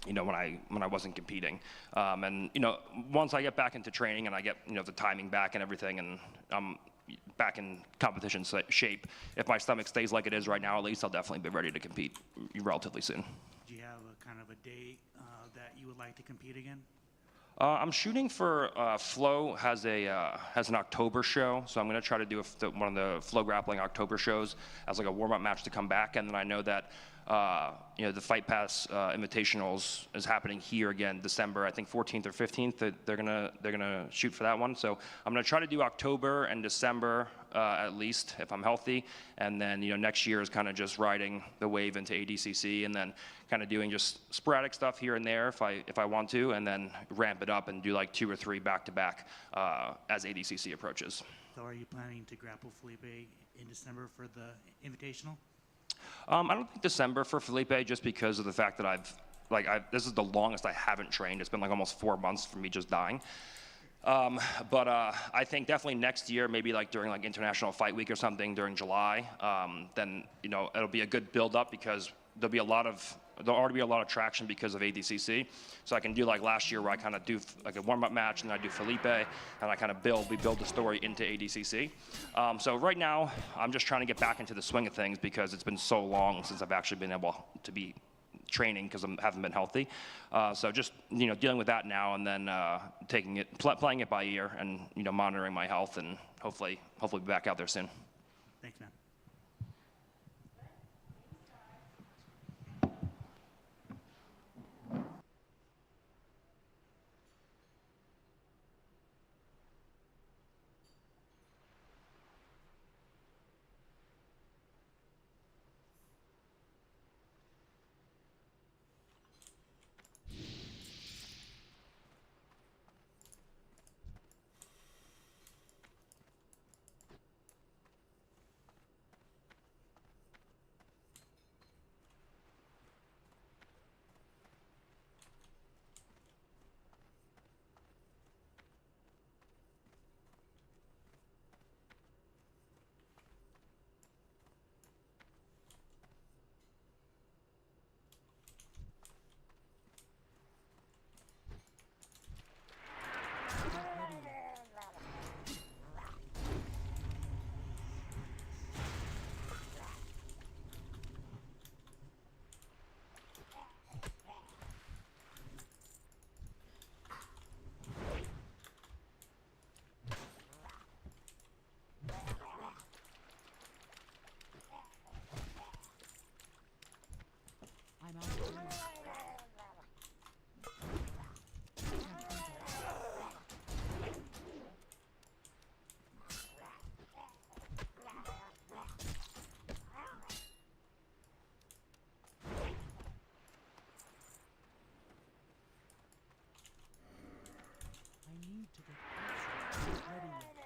You know, when I wasn't competing. And you know, once I get back into training and I get, you know, the timing back and everything, and I'm back in competition shape, if my stomach stays like it is right now, at least I'll definitely be ready to compete relatively soon. Do you have a kind of a date that you would like to compete again? I'm shooting for Flow has an October show, so I'm going to try to do one of the Flow Grappling October shows as like a warm-up match to come back, and then I know that you know, the Fight Pass Invitationals is happening here again December, I think 14th or 15th. They're gonna shoot for that one. So I'm gonna try to do October and December at least if I'm healthy, and then you know, next year is kind of just riding the wave into ADCC, and then kind of doing just sporadic stuff here and there if I want to, and then ramp it up and do like 2 or 3 back-to-back as ADCC approaches. So are you planning to grapple Felipe in December for the Invitational? I don't think December for Felipe, just because of the fact that this is the longest I haven't trained. It's been like almost 4 months for me just dying. But I think definitely next year, maybe like during like International Fight Week or something during July, then you know, it'll be a good build up because there'll already be a lot of traction because of ADCC. So I can do like last year where I kind of do like a warm-up match and I do Felipe, and I kind of we build the story into ADCC. So right now, I'm just trying to get back into the swing of things because it's been so long since I've actually been able to be training because I haven't been healthy. So just, you know, dealing with that now, and then playing it by ear, and you know, monitoring my health, and hopefully be back out there soon. Thanks, man. I'm out of room. I need to get closer. Not ready yet.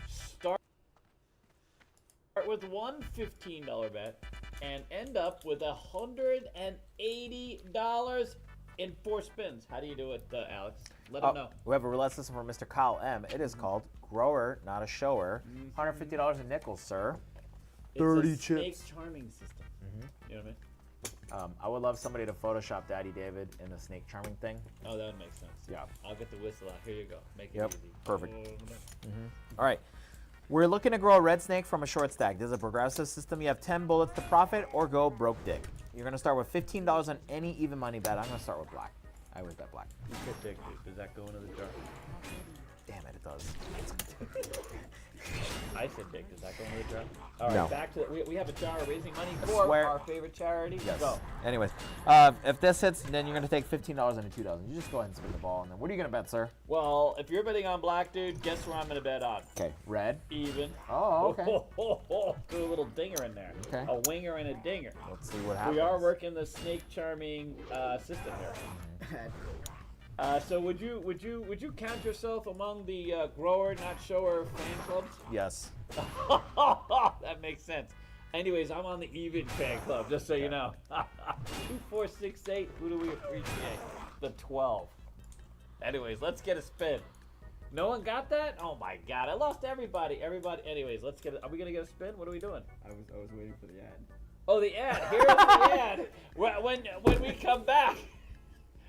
Start with one $15 bet and end up with $180 in 4 spins. How do you do it, Alex? Let them know. We have a roulette system from Mr. Kyle M. It is called Grower, Not a Shower. $150 in nickels, sir. 30 chips. Snake charming system. You know what I mean? I would love somebody to Photoshop Daddy David in the snake charming thing. Oh, that would make sense. Yeah. I'll get the whistle out. Here you go. Make it Yep. easy. Perfect. All right. We're looking to grow a red snake from a short stack. This is a progressive system. You have 10 bullets to profit or go broke dick. You're going to start with $15 on any even money bet. I'm going to start with black. I always bet black. You could take it. Does that go into the jar? Damn it, it does. I said dick. Does that go into the jar? All right, No. back to we have a jar raising money for swear- our favorite charity. Yes. Go. Anyways, if this hits, then you're going to take $15 and a $2. You just go ahead and spin the ball. And then what are you going to bet, sir? Well, if you're betting on black, dude, guess where I'm going to bet on? Okay, red. Even. Oh, okay. Do a little dinger in there. Okay. A winger and a dinger. Let's see what happens. We are working the snake charming system here. So would you count yourself among the grower not shower fan clubs? Yes. That makes sense. Anyways, I'm on the even fan club, just so you know. 2, 4, 6, 8. Who do we appreciate? The 12. Anyways, let's get a spin. No one got that? Oh my God! I lost everybody. Anyways, let's get it. Are we gonna get a spin? What are we doing? I was waiting for the ad. Oh, the ad. Here's the ad. When we come back,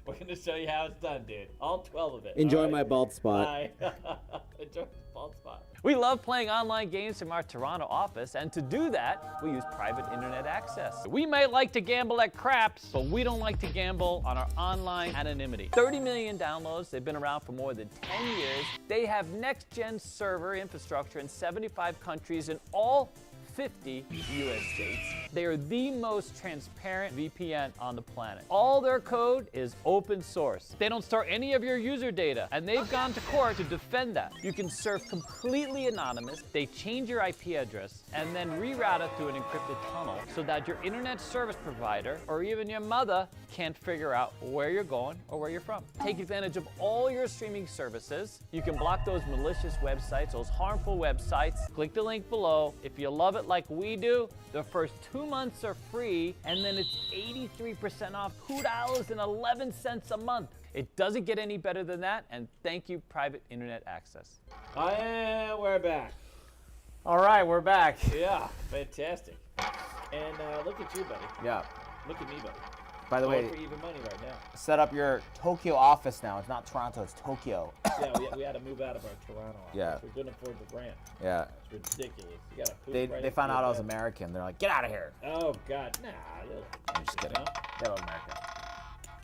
we're gonna show you how it's done, dude. All 12 of it. Enjoy all right? my bald spot. Bye. Enjoy the bald spot. We love playing online games from our Toronto office, and to do that, we use private internet access. We might like to gamble at craps, but we don't like to gamble on our online anonymity. 30 million downloads, they've been around for more than 10 years. They have next-gen server infrastructure in 75 countries in all 50 US states. They are the most transparent VPN on the planet. All their code is open source. They don't store any of your user data, and they've gone to court to defend that. You can surf completely anonymous. They change your IP address and then reroute it through an encrypted tunnel so that your internet service provider or even your mother can't figure out where you're going or where you're from. Take advantage of all your streaming services. You can block those malicious websites, those harmful websites. Click the link below. If you love it like we do, the first 2 months are free, and then it's 83% off, $2.11 a month. It doesn't get any better than that, and thank you, private internet access. And we're back. All right, we're back. Yeah, fantastic. And look at you, buddy. Yeah. Look at me, buddy. By the way, Going for even money right now. set up your Tokyo office now. It's not Toronto, it's Tokyo. Yeah, we had to move out of our Toronto office. Yeah. We couldn't afford the rent. Yeah. It's ridiculous. You gotta poop They right found up out your I was bed. American. They're like, get out of here. Oh, God. Nah. I'm just kidding. They love America.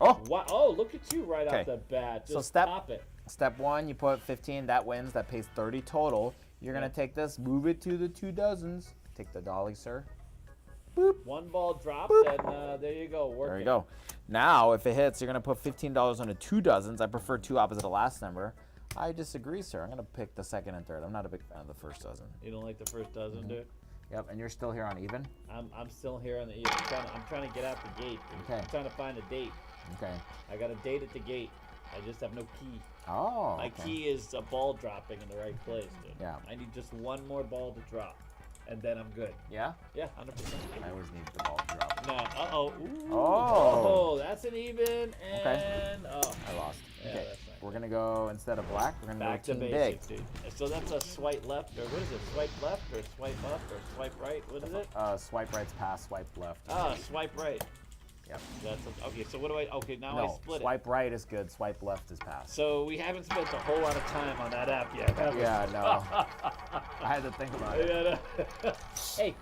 Oh! Wow. Oh, look at you right Okay. off the bat. Just So step pop it. Step 1, you put 15. That wins. That pays 30 total. You're gonna take this, move it to the 2 dozens. Take the dolly, sir. Boop. One ball drops, and there you go. Work There you it. go. Now, if it hits, you're gonna put $15 on the 2 dozens. I prefer 2 opposite the last number. I disagree, sir. I'm gonna pick the second and third. I'm not a big fan of the first dozen. You don't like the first dozen, dude? Yep, and you're still here on even? I'm still here on the. I'm trying to get out the gate. Dude. Okay. I'm trying to find a date. Okay. I got a date at the gate. I just have no key. Oh. My okay. key is a ball dropping in the right place, dude. Yeah. I need just one more ball to drop, and then I'm good. Yeah? Yeah, 100%. I always need the ball to drop. No. Uh-oh. Ooh. Oh. Oh, that's an even, and Okay. oh. I lost. Yeah, Okay. that's nice. We're gonna go, instead of black, we're gonna Back go to team basics, big. dude. So that's a swipe left, or what is it? Swipe left, or swipe up, or swipe right? What is it? Swipe right's pass, swipe left. Ah, swipe right. Yep. Okay, so what do I? Okay, now I No, split swipe right is good, swipe left is pass. So we haven't spent a whole lot of time on that app yet, have we? Yeah, no. I had to think about it. Yeah, no. Hey,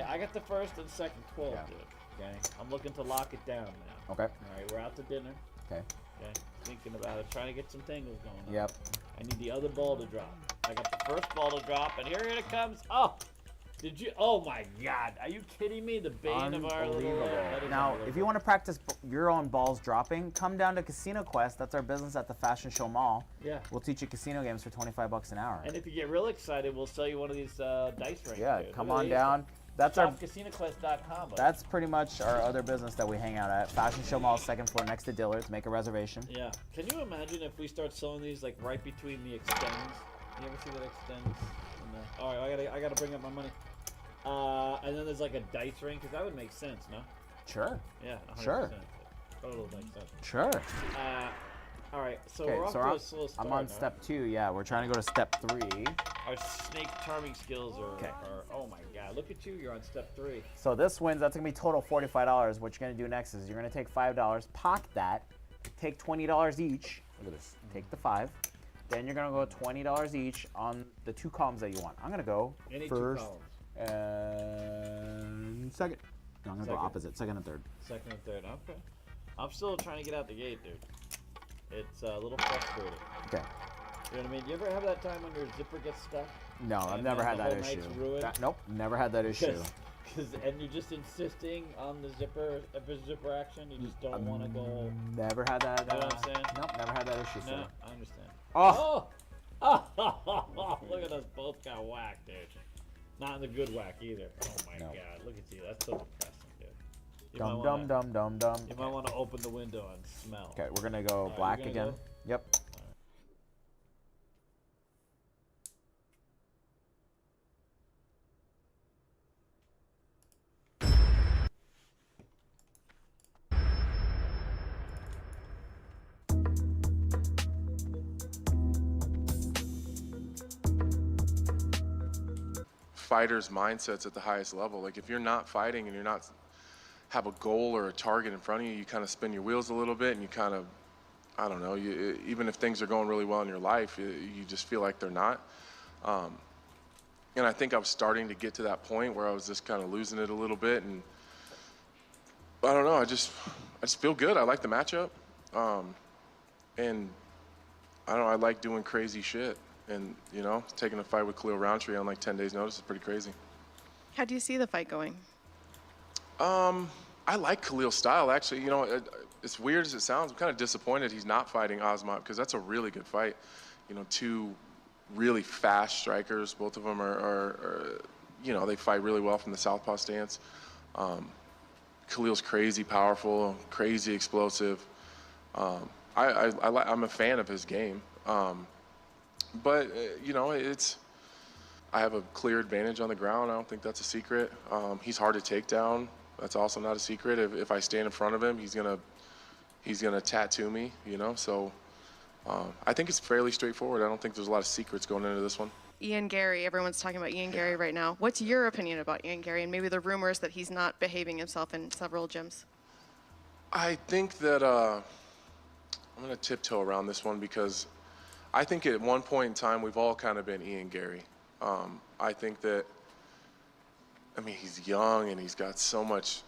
I got the first and second 12, dude. Okay, I'm looking to lock it down now. Okay. All right, we're out to dinner. Okay. Okay, thinking about it, trying to get some tingles going on. Yep. I need the other ball to drop. I got the first ball to drop, and here it comes. Oh, did you? Oh my God, are you kidding me? The bane of our little. That is Now, if unbelievable. you want to practice your own balls dropping, come down to Casino Quest. That's our business at the Fashion Show Mall. Yeah. We'll teach you casino games for $25 an hour. And if you get real excited, we'll sell you one of these dice rings. Yeah, dude. come Look at on these. down. That's our. ShopCasinoQuest.com. That's pretty much our other business that we hang out at. Fashion Show Mall, second floor, next to Dillard's. Make a reservation. Yeah. Can you imagine if we start selling these like right between the extends? You ever see that extends? All right, I gotta bring up my money. And then there's like a dice ring, because that would make sense, no? Sure. Yeah, 100%. Sure. Total makes sense. Sure. All right, so Okay, we're off so to a slow start. I'm on no? step 2. Yeah, we're trying to go to step 3. Our snake charming skills are, Okay. oh my God, look at you, you're on step 3. So this wins. That's gonna be total $45. What you're gonna do next is you're gonna take $5, pocket that, take $20 each. Look at this. Take the 5. Then you're gonna go $20 each on the 2 columns that you want. I'm gonna go Any 2 first columns. and second. No, I'm gonna go Second. opposite, second and third. Second and third, okay. I'm still trying to get out the gate, dude. It's a little frustrating. Okay. You know what I mean? You ever have that time when your zipper gets stuck? No, I've And never then had the that whole issue. night's ruined? Nope, never had that issue. And you're just insisting on the zipper action. You just don't want to go. Never had that. You know what I'm saying? Nope, never had that issue, No, sir. I understand. Oh! Oh! Look at us both got whacked, dude. Not in the good whack either. Oh my No. God! Look at you. That's so depressing, dude. You Dum might dum wanna- dum dum dum. You might want to open the window and smell. Okay, we're gonna go Alright, black you're gonna again. go? Yep. Fighters' mindsets at the highest level. Like if you're not fighting and you're not have a goal or a target in front of you, you kind of spin your wheels a little bit and you kind of, I don't know, even if things are going really well in your life, you just feel like they're not. And I think I was starting to get to that point where I was just kind of losing it a little bit, and I don't know, I just feel good. I like the matchup, and I don't know, I like doing crazy shit. And, you know, taking a fight with Khalil Roundtree on like 10 days notice is pretty crazy. How do you see the fight going? I like Khalil's style, actually. You know, it's weird as it sounds, I'm kind of disappointed he's not fighting Osmat, because that's a really good fight. You know, 2 really fast strikers. Both of them are, you know, they fight really well from the southpaw stance. Khalil's crazy powerful, crazy explosive. I'm a fan of his game. But, you know, I have a clear advantage on the ground. I don't think that's a secret. He's hard to take down. That's also not a secret. If I stand in front of him, he's gonna tattoo me, you know? So I think it's fairly straightforward. I don't think there's a lot of secrets going into this one. Ian Gary, everyone's talking about Ian Gary right now. What's your opinion about Ian Gary and maybe the rumors that he's not behaving himself in several gyms? I think that I'm gonna tiptoe around this one, because I think at one point in time, we've all kind of been Ian Gary. I think that, I mean, he's young and he's got so much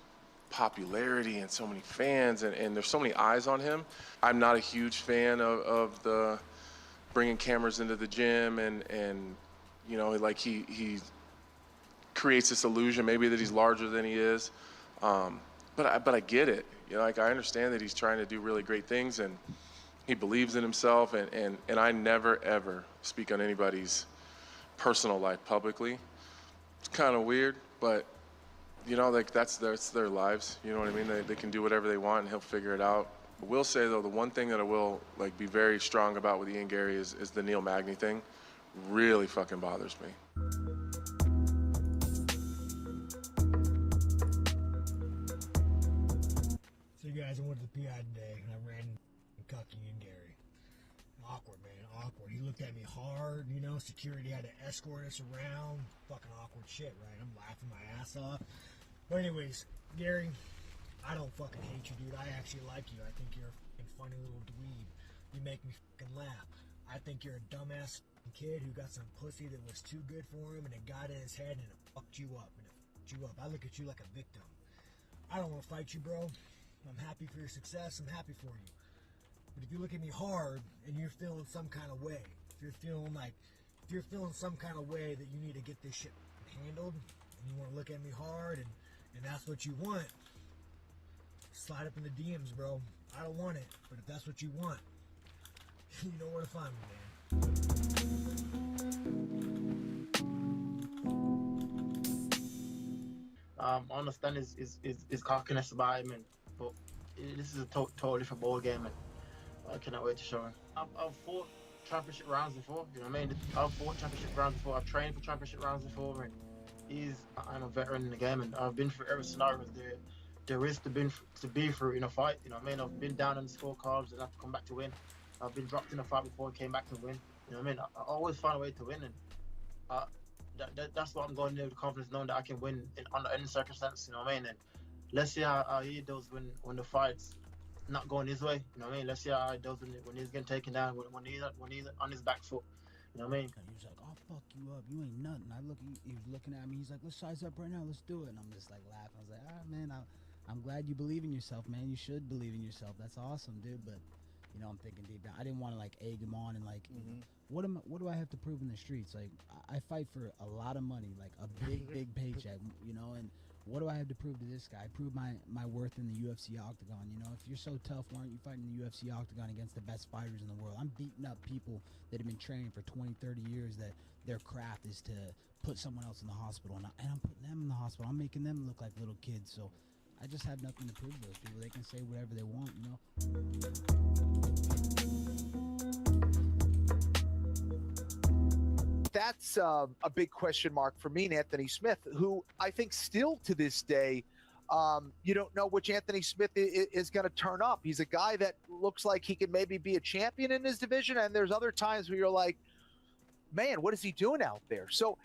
popularity and so many fans, and there's so many eyes on him. I'm not a huge fan of the bringing cameras into the gym and you know, like he creates this illusion maybe that he's larger than he is. But I get it. You know, like I understand that he's trying to do really great things and he believes in himself, and I never ever speak on anybody's personal life publicly. It's kind of weird, but you know, like that's their lives. You know what I mean? They can do whatever they want, and he'll figure it out. I will say though, the one thing that I will like be very strong about with Ian Gary is the Neil Magny thing. Really fucking bothers me. So guys, I went to the PI today and I ran Kentucky and Gary. Awkward, man, awkward. He looked at me hard, you know, security had to escort us around. Fucking awkward shit, right? I'm laughing my ass off. But anyways, Gary, I don't fucking hate you, dude. I actually like you. I think you're a fucking funny little dweeb. You make me fucking laugh. I think you're a dumbass kid who got some pussy that was too good for him and it got in his head and it fucked you up. I look at you like a victim. I don't want to fight you, bro. I'm happy for your success. I'm happy for you. But if you look at me hard and you're feeling some kind of way, if you're feeling some kind of way that you need to get this shit handled and you want to look at me hard and that's what you want, slide up in the DMs, bro. I don't want it, but if that's what you want, you know where to find me, man. I understand his cockiness about him, but this is a totally different ball game, and I cannot wait to show him. I've fought championship rounds before, you know what I mean? I've fought championship rounds before, I've trained for championship rounds before, and I'm a veteran in the game, and I've been through every scenario there is to be through in a fight, you know what I mean? I've been down in the scorecards and have to come back to win. I've been dropped in a fight before and came back to win, you know what I mean? I always find a way to win, and that's what I'm going to do with confidence, knowing that I can win under any circumstance, you know what I mean? And let's see how he does when the fight's not going his way, you know what I mean? Let's see how he does when he's getting taken down, when he's on his back foot, you know what I mean? He was like, I'll fuck you up, you ain't nothing. He was looking at me, he's like, let's size up right now, let's do it. And I'm just like laughing. I was like, all right, man, I'm glad you believe in yourself, man. You should believe in yourself. That's awesome, dude. But, you know, I'm thinking deep down, I didn't want to like egg him on and like, what do I have to prove in the streets? Like, I fight for a lot of money, like a big paycheck, you know, and what do I have to prove to this guy? I prove my worth in the UFC octagon, you know. If you're so tough, why aren't you fighting in the UFC octagon against the best fighters in the world? I'm beating up people that have been training for 20, 30 years that their craft is to put someone else in the hospital, and I'm putting them in the hospital. I'm making them look like little kids, so I just have nothing to prove to those people. They can say whatever they want, you know. That's a big question mark for me and Anthony Smith, who I think still to this day, you don't know which Anthony Smith is going to turn up. He's a guy that looks like he could maybe be a champion in his division, and there's other times where you're like, man, what is he doing out there? So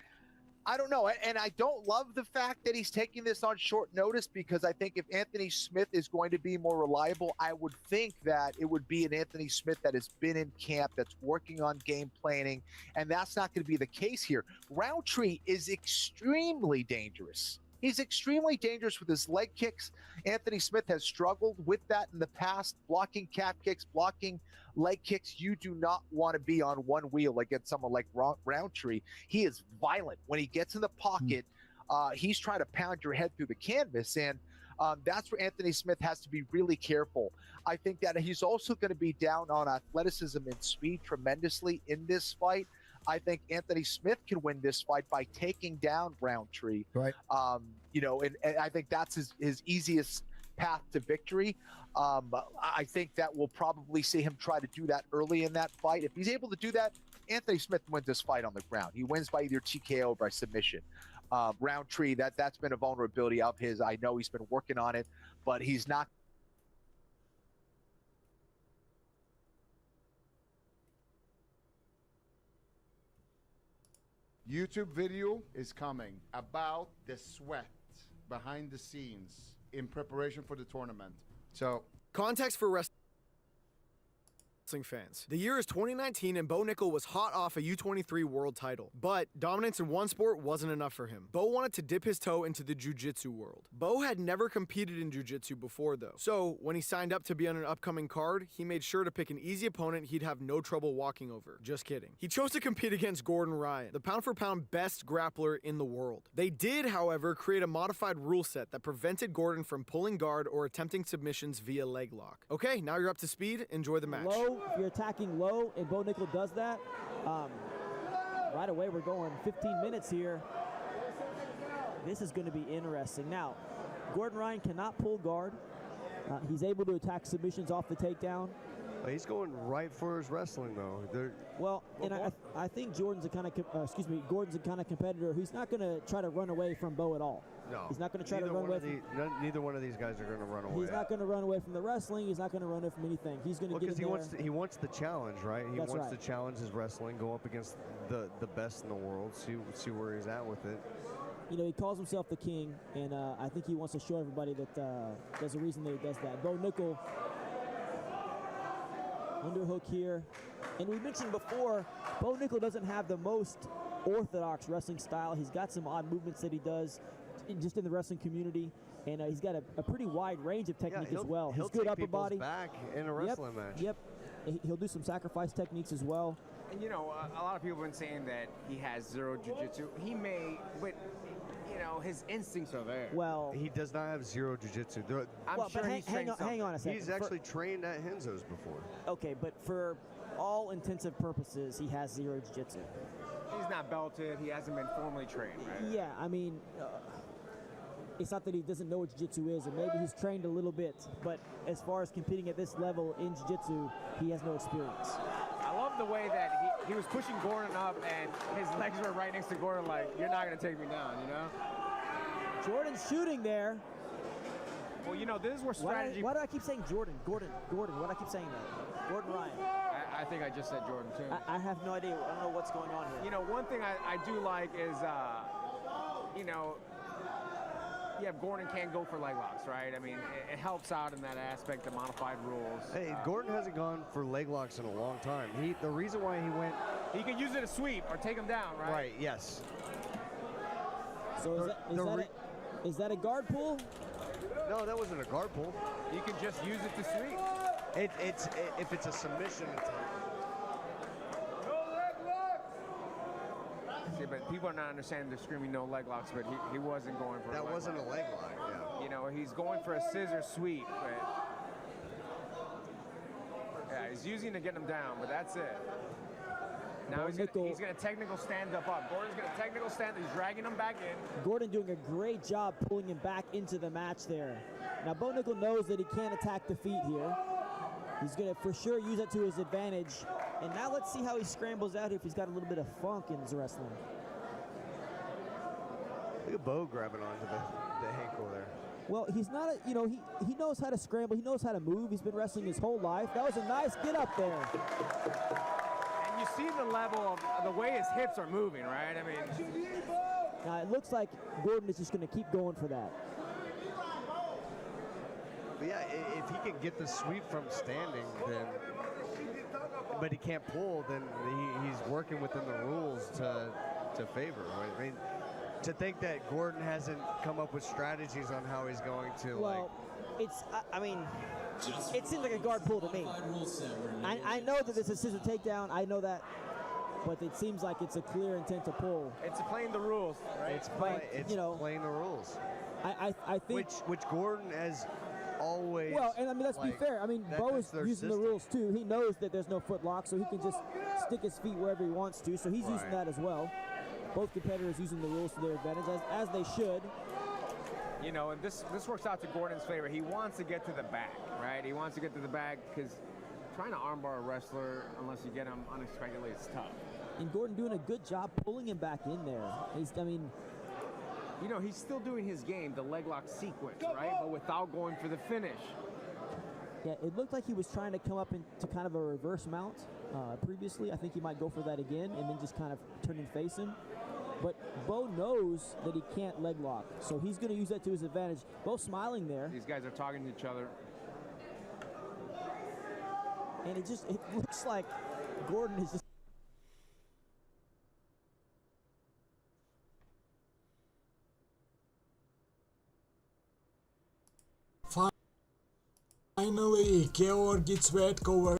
I don't know, and I don't love the fact that he's taking this on short notice, because I think if Anthony Smith is going to be more reliable, I would think that it would be an Anthony Smith that has been in camp, that's working on game planning, and that's not going to be the case here. Roundtree is extremely dangerous. He's extremely dangerous with his leg kicks. Anthony Smith has struggled with that in the past, blocking calf kicks, blocking leg kicks. You do not want to be on one wheel against someone like Roundtree. He is violent. When he gets in the pocket, he's trying to pound your head through the canvas, and that's where Anthony Smith has to be really careful. I think that he's also going to be down on athleticism and speed tremendously in this fight. I think Anthony Smith can win this fight by taking down Roundtree. Right. You know, and I think that's his easiest path to victory. I think that we'll probably see him try to do that early in that fight. If he's able to do that, Anthony Smith wins this fight on the ground. He wins by either TKO or by submission. Roundtree, that's been a vulnerability of his. I know he's been working on it, but he's not. YouTube video is coming about the sweat behind the scenes in preparation for the tournament. So, context for wrestling fans. The year is 2019 and Bo Nickel was hot off a U23 world title. But dominance in one sport wasn't enough for him. Bo wanted to dip his toe into the jiu-jitsu world. Bo had never competed in jiu-jitsu before though. So when he signed up to be on an upcoming card, he made sure to pick an easy opponent he'd have no trouble walking over. Just kidding. He chose to compete against Gordon Ryan, the pound for pound best grappler in the world. They did, however, create a modified rule set that prevented Gordon from pulling guard or attempting submissions via leg lock. Okay, now you're up to speed. Enjoy the match. If you're attacking low and Bo Nickel does that, right away we're going 15 minutes here. This is going to be interesting. Now, Gordon Ryan cannot pull guard. He's able to attack submissions off the takedown. He's going right for his wrestling, though. Well, and I think Jordan's a kind of, Gordon's a kind of competitor who's not going to try to run away from Bo at all. No. He's not going to try to run away from... Neither one of these guys are going to run away. He's not going to run away from the wrestling. He's not going to run away from anything. He's going to get in there. He wants the challenge, right? He That's wants right. to challenge his wrestling, go up against the best in the world, see where he's at with it. You know, he calls himself the king, and I think he wants to show everybody that there's a reason that he does that. Bo Nickel, underhook here. And we mentioned before, Bo Nickel doesn't have the most orthodox wrestling style. He's got some odd movements that he does just in the wrestling community, and he's got a pretty wide range of technique as well. He'll He's good take upper people's body. back in a wrestling match. Yep. He'll do some sacrifice techniques as well. And you know, a lot of people have been saying that he has zero jiu-jitsu. He may, but you know, his instincts are there. Well, he does not have zero jiu-jitsu. I'm sure he's trained hang on a second. He's actually trained at Henzo's before. Okay, but for all intensive purposes, he has zero jiu-jitsu. He's not belted. He hasn't been formally trained, right? Yeah, I mean, it's not that he doesn't know what jiu-jitsu is, and maybe he's trained a little bit, but as far as competing at this level in jiu-jitsu, he has no experience. I love the way that he was pushing Gordon up, and his legs were right next to Gordon, like, you're not going to take me down, you know? Jordan's shooting there. Well, you know, this is where strategy... Why do I keep saying Jordan? Gordon, why do I keep saying that? Gordon Ryan. I think I just said Jordan, too. I have no idea. I don't know what's going on here. You know, one thing I do like is, you know, yeah, Gordon can't go for leg locks, right? I mean, it helps out in that aspect, the modified rules. Hey, Gordon hasn't gone for leg locks in a long time. The reason why he went... He can use it to sweep or take him down, right? Right, yes. So is that a guard pull? No, that wasn't a guard pull. You can just use it to sweep. If it's a submission attempt. See, but people are not understanding. They're screaming no leg locks, but he wasn't going for. That wasn't a leg lock. Yeah. You know, he's going for a scissor sweep, but yeah, he's using to get him down, but that's it. Now he's gonna technical stand up. Gordon's gonna technical stand. He's dragging him back in. Gordon doing a great job pulling him back into the match there. Now Bo Nickel knows that he can't attack the feet here. He's gonna for sure use that to his advantage. And now let's see how he scrambles out if he's got a little bit of funk in his wrestling. Look at Bo grabbing onto the ankle there. Well, he's not he knows how to scramble. He knows how to move. He's been wrestling his whole life. That was a nice get up there. And you see the level of the way his hips are moving, right? I mean, now it looks like Gordon is just going to keep going for that. But yeah, if he can get the sweep from standing, but he can't pull, then he's working within the rules to favor. Right? I mean, to think that Gordon hasn't come up with strategies on how he's going to I mean, it seems like a guard pull to me. I know that it's a scissor takedown. I know that. But it seems like it's a clear intent to pull. It's playing the rules, right? It's playing the rules. I think which Gordon has always. Well, and I mean let's be fair. I mean Bo is using the rules too. He knows that there's no foot lock, so he can just stick his feet wherever he wants to. So he's using that as well. Both competitors using the rules to their advantage, as they should. You know, and this works out to Gordon's favor. He wants to get to the back, right? He wants to get to the back because trying to armbar a wrestler, unless you get him unexpectedly, it's tough. And Gordon doing a good job pulling him back in there. You know, he's still doing his game, the leg lock sequence, right? But without going for the finish. Yeah, it looked like he was trying to come up into kind of a reverse mount previously. I think he might go for that again and then just kind of turn and face him. But Bo knows that he can't leg lock, so he's going to use that to his advantage. Bo smiling there. These guys are talking to each other. And it looks like Gordon is just... Finally, Georg gets red cover.